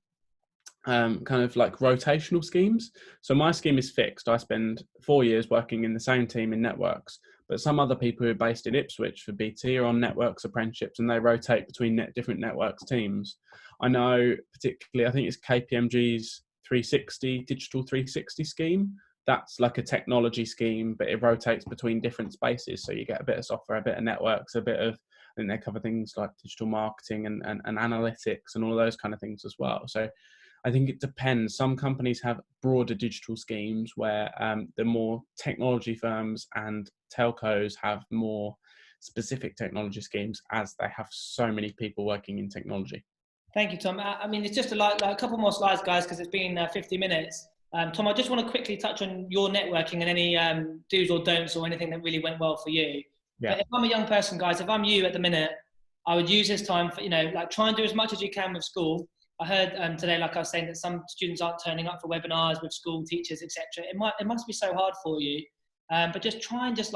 kind of like rotational schemes. So my scheme is fixed. I spend 4 years working in the same team in networks, but some other people who are based in Ipswich for BT are on networks apprenticeships and they rotate between different networks teams. I know particularly, I think it's KPMG's 360, Digital 360 scheme. That's like a technology scheme, but it rotates between different spaces. So you get a bit of software, a bit of networks, I think they cover things like digital marketing and analytics and all of those kind of things as well. So I think it depends. Some companies have broader digital schemes where the more technology firms and telcos have more specific technology schemes, as they have so many people working in technology. Thank you, Tom. I mean, it's just a couple more slides, guys, because it's been 50 minutes. Tom, I just want to quickly touch on your networking and any do's or don'ts or anything that really went well for you. Yeah. But if I'm a young person, guys, if I'm you at the minute, I would use this time for, try and do as much as you can with school. I heard today, like I was saying, that some students aren't turning up for webinars with school teachers, etc. It must be so hard for you, but just try and just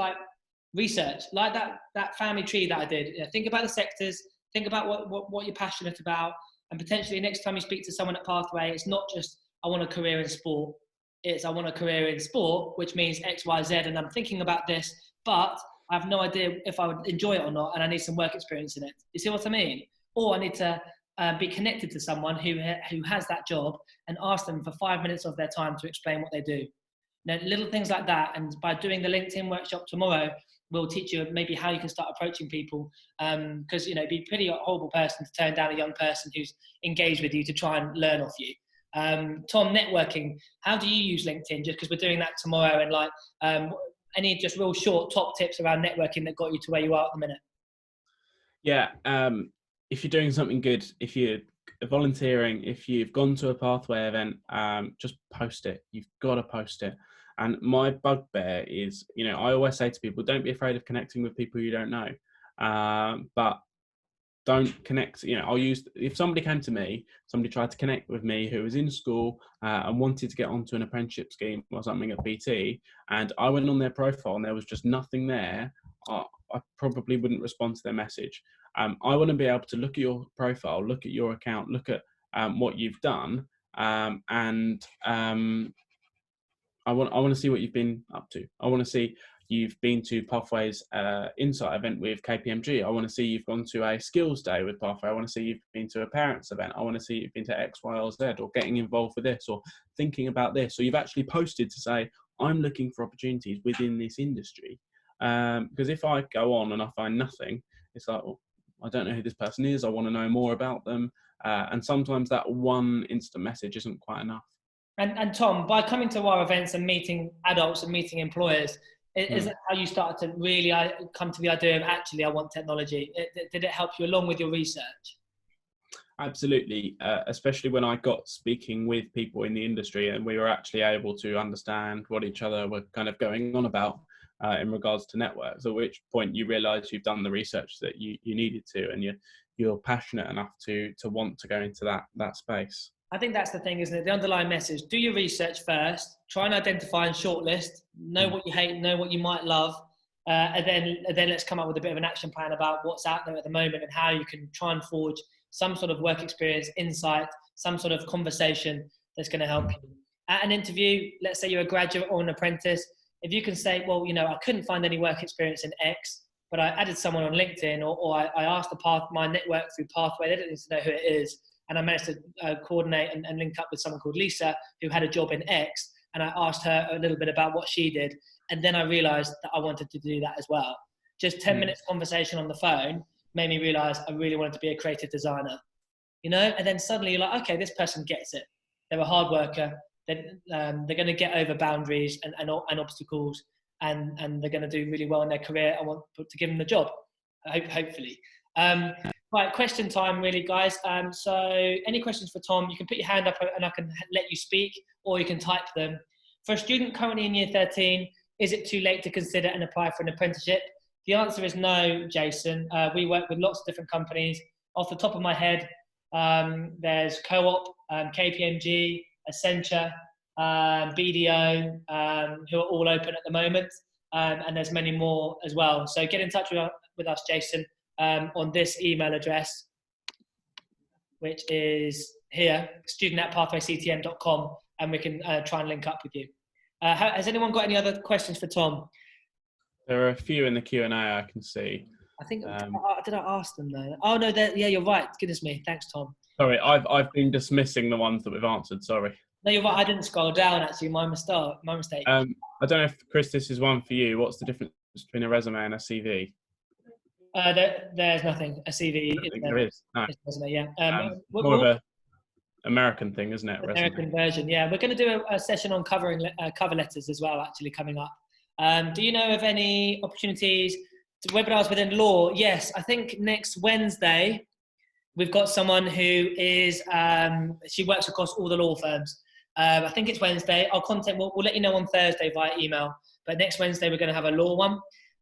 research, like that family tree that I did. Think about the sectors, think about what you're passionate about, and potentially next time you speak to someone at Pathway, it's not just I want a career in sport. It's I want a career in sport, which means X, Y, Z, and I'm thinking about this, but I have no idea if I would enjoy it or not, and I need some work experience in it. You see what I mean? Or I need to be connected to someone who has that job and ask them for 5 minutes of their time to explain what they do. Little things like that. And by doing the LinkedIn workshop tomorrow, we'll teach you maybe how you can start approaching people. Because, it'd be a pretty horrible person to turn down a young person who's engaged with you to try and learn off you. Tom, networking, how do you use LinkedIn? Just because we're doing that tomorrow, and any just real short top tips around networking that got you to where you are at the minute? Yeah. If you're doing something good, if you're volunteering, if you've gone to a Pathway event, just post it. You've got to post it. And my bugbear is, I always say to people, don't be afraid of connecting with people you don't know. But don't connect, if somebody came to me, somebody tried to connect with me who was in school and wanted to get onto an apprenticeship scheme or something at BT, and I went on their profile and there was just nothing there, I probably wouldn't respond to their message. I want to be able to look at your profile, look at your account, look at what you've done, and I want to see what you've been up to. I want to see you've been to Pathway's Insight event with KPMG. I want to see you've gone to a skills day with Pathway. I want to see you've been to a parents event. I want to see you've been to X, Y, or Z, or getting involved with this, or thinking about this, or you've actually posted to say, I'm looking for opportunities within this industry. Because if I go on and I find nothing, it's like, well, I don't know who this person is. I want to know more about them. And sometimes that one instant message isn't quite enough. And Tom, by coming to our events and meeting adults and meeting employers, is that how you started to really come to the idea of actually I want technology? Did it help you along with your research? Absolutely, especially when I got speaking with people in the industry and we were actually able to understand what each other were kind of going on about in regards to networks, at which point you realise you've done the research that you needed to, and you're passionate enough to want to go into that space. I think that's the thing, isn't it? The underlying message: do your research first, try and identify and shortlist, know what you hate, know what you might love, and then let's come up with a bit of an action plan about what's out there at the moment and how you can try and forge some sort of work experience, insight, some sort of conversation that's going to help you. At an interview, let's say you're a graduate or an apprentice, if you can say, well, I couldn't find any work experience in X, but I added someone on LinkedIn, or I asked my network through Pathway, they didn't need to know who it is, and I managed to coordinate and link up with someone called Lisa who had a job in X, and I asked her a little bit about what she did, and then I realised that I wanted to do that as well. Just 10 minutes conversation on the phone made me realise I really wanted to be a creative designer, and then suddenly you're like, okay, this person gets it. They're a hard worker. They're going to get over boundaries and obstacles, and they're going to do really well in their career. I want to give them the job, hopefully. Right, question time really, guys. So any questions for Tom, you can put your hand up and I can let you speak, or you can type them. For a student currently in year 13, is it too late to consider and apply for an apprenticeship? The answer is no, Jason. We work with lots of different companies. Off the top of my head, there's Co-op, KPMG, Accenture, BDO, who are all open at the moment. And there's many more as well. So get in touch with us, Jason, on this email address, which is here, student@pathwayctm.com, and we can try and link up with you. Has anyone got any other questions for Tom? There are a few in the Q&A I can see. I think, did I ask them though? Oh no, yeah, you're right. Goodness me. Thanks, Tom. Sorry, I've been dismissing the ones that we've answered, sorry. No, you're right. I didn't scroll down, actually. My mistake. I don't know if, Chris, this is one for you. What's the difference between a resume and a CV? There's nothing. A CV. There is. No. Resume, yeah. More of a American thing, isn't it? American version, yeah. We're going to do a session on covering cover letters as well, actually, coming up. Do you know of any opportunities to webinars within law? Yes, I think next Wednesday we've got someone who is she works across all the law firms. I think it's Wednesday. We'll let you know on Thursday via email. But next Wednesday we're going to have a law one.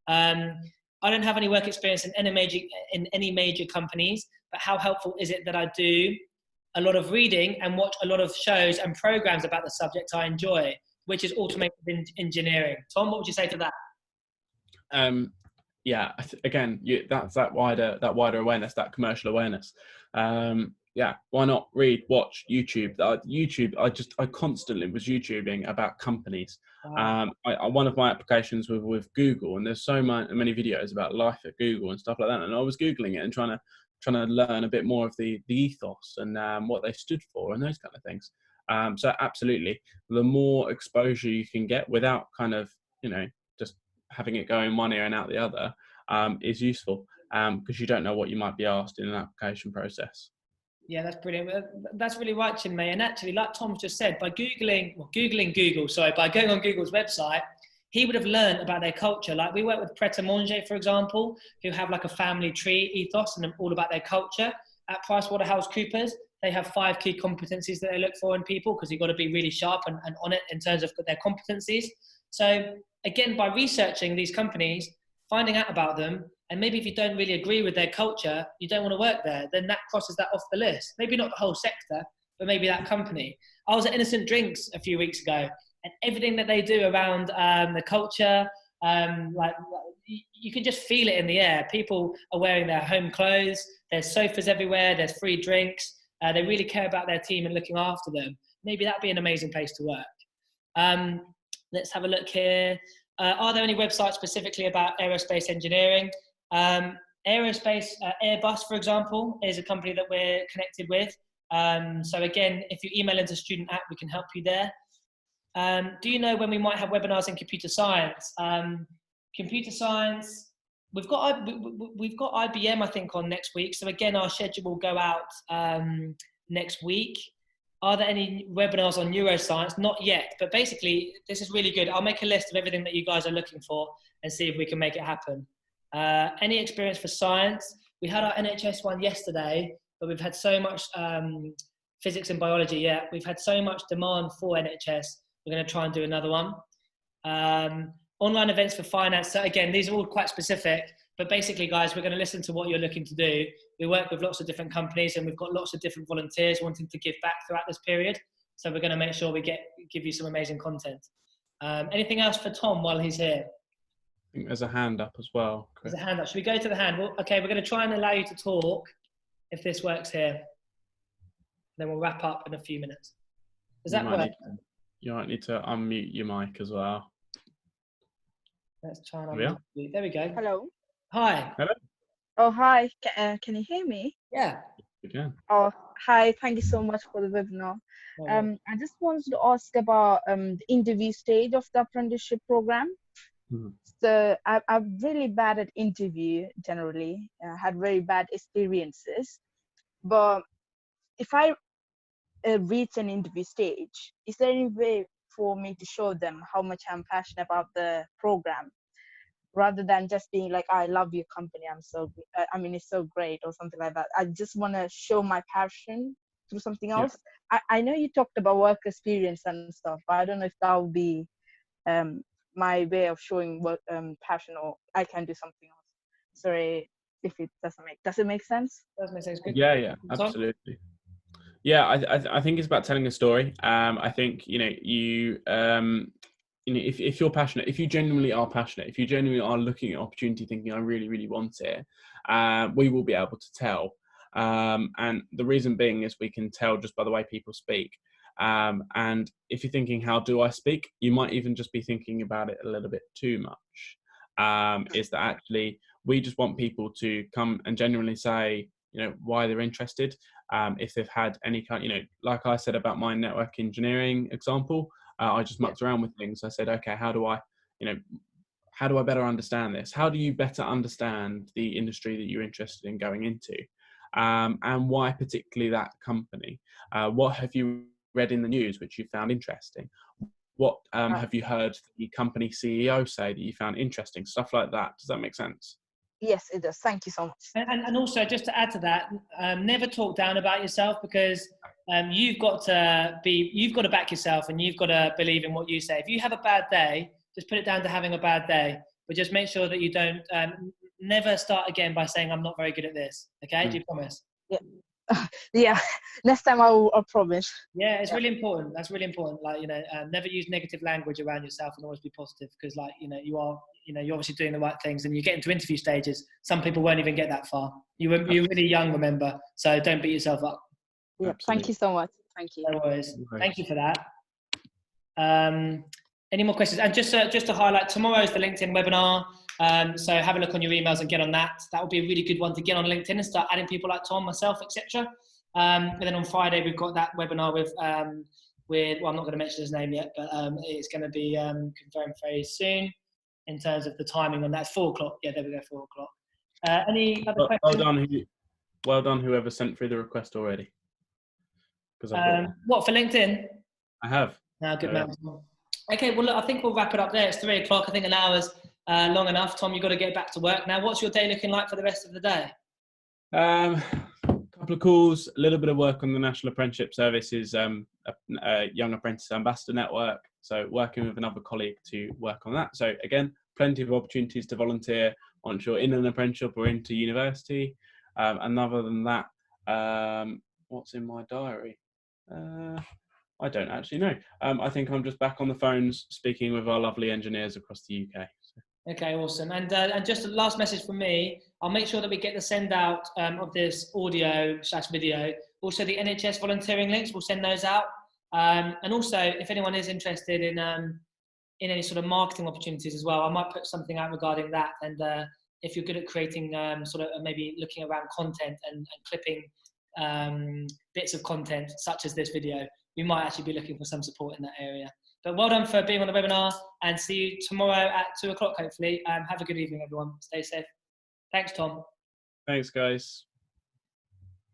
I don't have any work experience in any major companies, but how helpful is it that I do a lot of reading and watch a lot of shows and programs about the subject I enjoy, which is automated engineering? Tom, what would you say to that? Yeah, again, that's that wider awareness, that commercial awareness. Yeah, why not read, watch YouTube? I constantly was YouTubing about companies. Wow. One of my applications was with Google, and there's so many videos about life at Google and stuff like that. And I was Googling it and trying to learn a bit more of the ethos and what they stood for and those kind of things. So absolutely, the more exposure you can get without kind of, just having it go in one ear and out the other, is useful, because you don't know what you might be asked in an application process. Yeah, that's brilliant. That's really right, Chinmay. And actually, like Tom just said, by going on Google's website, he would have learned about their culture. Like we work with Pret a Manger, for example, who have like a family tree ethos and all about their culture. At PricewaterhouseCoopers, they have 5 key competencies that they look for in people, because you've got to be really sharp and on it in terms of their competencies. So again, by researching these companies, finding out about them, and maybe if you don't really agree with their culture, you don't want to work there, then that crosses that off the list. Maybe not the whole sector, but maybe that company. I was at Innocent Drinks a few weeks ago, and everything that they do around the culture, you can just feel it in the air. People are wearing their home clothes, there's sofas everywhere, there's free drinks. They really care about their team and looking after them. maybe that'd be an amazing place to work. Let's have a look here. Are there any websites specifically about aerospace engineering? Aerospace, Airbus, for example, is a company that we're connected with. So again, if you email into Student App, we can help you there. Do you know when we might have webinars in computer science? Computer science, we've got IBM, I think, on next week. So again, our schedule will go out next week. Are there any webinars on neuroscience? Not yet, but basically, this is really good. I'll make a list of everything that you guys are looking for and see if we can make it happen. Any experience for science? We had our NHS one yesterday, but we've had so much physics and biology. Yeah, we've had so much demand for NHS. We're going to try and do another one. Online events for finance. So again, these are all quite specific, but basically, guys, we're going to listen to what you're looking to do. We work with lots of different companies, and we've got lots of different volunteers wanting to give back throughout this period. So we're going to make sure we give you some amazing content. Anything else for Tom while he's here? I think there's a hand up as well, Chris. There's a hand up. Should we go to the hand? Well, okay, we're going to try and allow you to talk if this works here. Then we'll wrap up in a few minutes. Does that work? You might need to unmute your mic as well. Let's try and unmute you. There we go. Hello. Hi. Hello. Oh, hi. Can you hear me? Yeah. You can. Oh, hi. Thank you so much for the webinar. I just wanted to ask about the interview stage of the apprenticeship program. Mm-hmm. So I'm really bad at interview generally. I had very bad experiences. But if I reach an interview stage, is there any way for me to show them how much I'm passionate about the program, rather than just being like, I love your company, it's so great, or something like that? I just want to show my passion through something else. Yeah. I know you talked about work experience and stuff, but I don't know if that would be my way of showing work passion, or I can do something else. Sorry if it does it make sense? Does make sense. Good. Yeah, absolutely. Yeah, I think it's about telling a story. I think if you're passionate, if you genuinely are passionate, if you genuinely are looking at opportunity, thinking I really, really want it, we will be able to tell. And the reason being is we can tell just by the way people speak. And if you're thinking, how do I speak? You might even just be thinking about it a little bit too much. Is that actually we just want people to come and genuinely say, why they're interested. If they've had any kind, like I said about my network engineering example, I just mucked around with things. I said, okay, how do I better understand this? How do you better understand the industry that you're interested in going into? And why particularly that company? What have you read in the news which you found interesting? What have you heard the company CEO say that you found interesting? Stuff like that. Does that make sense? Yes, it does. Thank you so much. And also, just to add to that, never talk down about yourself, because you've got to back yourself, and you've got to believe in what you say. If you have a bad day, just put it down to having a bad day, but just make sure that you don't never start again by saying, I'm not very good at this. Okay? Do you promise? Yeah. Yeah. Next time I'll promise. Yeah, it's really important. That's really important. Like, never use negative language around yourself, and always be positive, because you're obviously doing the right things, and you get into interview stages. Some people won't even get that far. You're really young, remember, so don't beat yourself up. Yeah. Thank you so much. Thank you. No worries. Thank you for that. Any more questions? And just to highlight, tomorrow is the LinkedIn webinar. So have a look on your emails and get on that. That would be a really good one to get on LinkedIn and start adding people like Tom, myself, etc. And then on Friday we've got that webinar with well, I'm not going to mention his name yet, but it's going to be confirmed very soon in terms of the timing on that. It's 4 o'clock. Yeah, there we go, 4 o'clock. Any other questions? Well done, whoever sent through the request already. What, for LinkedIn? I have. Good man. Okay, well, look, I think we'll wrap it up there. It's 3 o'clock. I think an hour's long enough. Tom, you've got to get back to work now. What's your day looking like for the rest of the day? Couple of calls, a little bit of work on the National Apprenticeship Service's a Young Apprentice Ambassador Network. So working with another colleague to work on that. So again, plenty of opportunities to volunteer once you're in an apprenticeship or into university. And other than that, what's in my diary? I don't actually know. I think I'm just back on the phones speaking with our lovely engineers across the UK. So. Okay, awesome. And just a last message from me. I'll make sure that we get the send out of this audio/video. Also, the NHS volunteering links, we'll send those out. And also, if anyone is interested in any sort of marketing opportunities as well, I might put something out regarding that. And if you're good at creating sort of maybe looking around content and clipping bits of content such as this video, we might actually be looking for some support in that area. But well done for being on the webinar, and see you tomorrow at 2 o'clock, hopefully. Have a good evening, everyone. Stay safe. Thanks, Tom. Thanks, guys.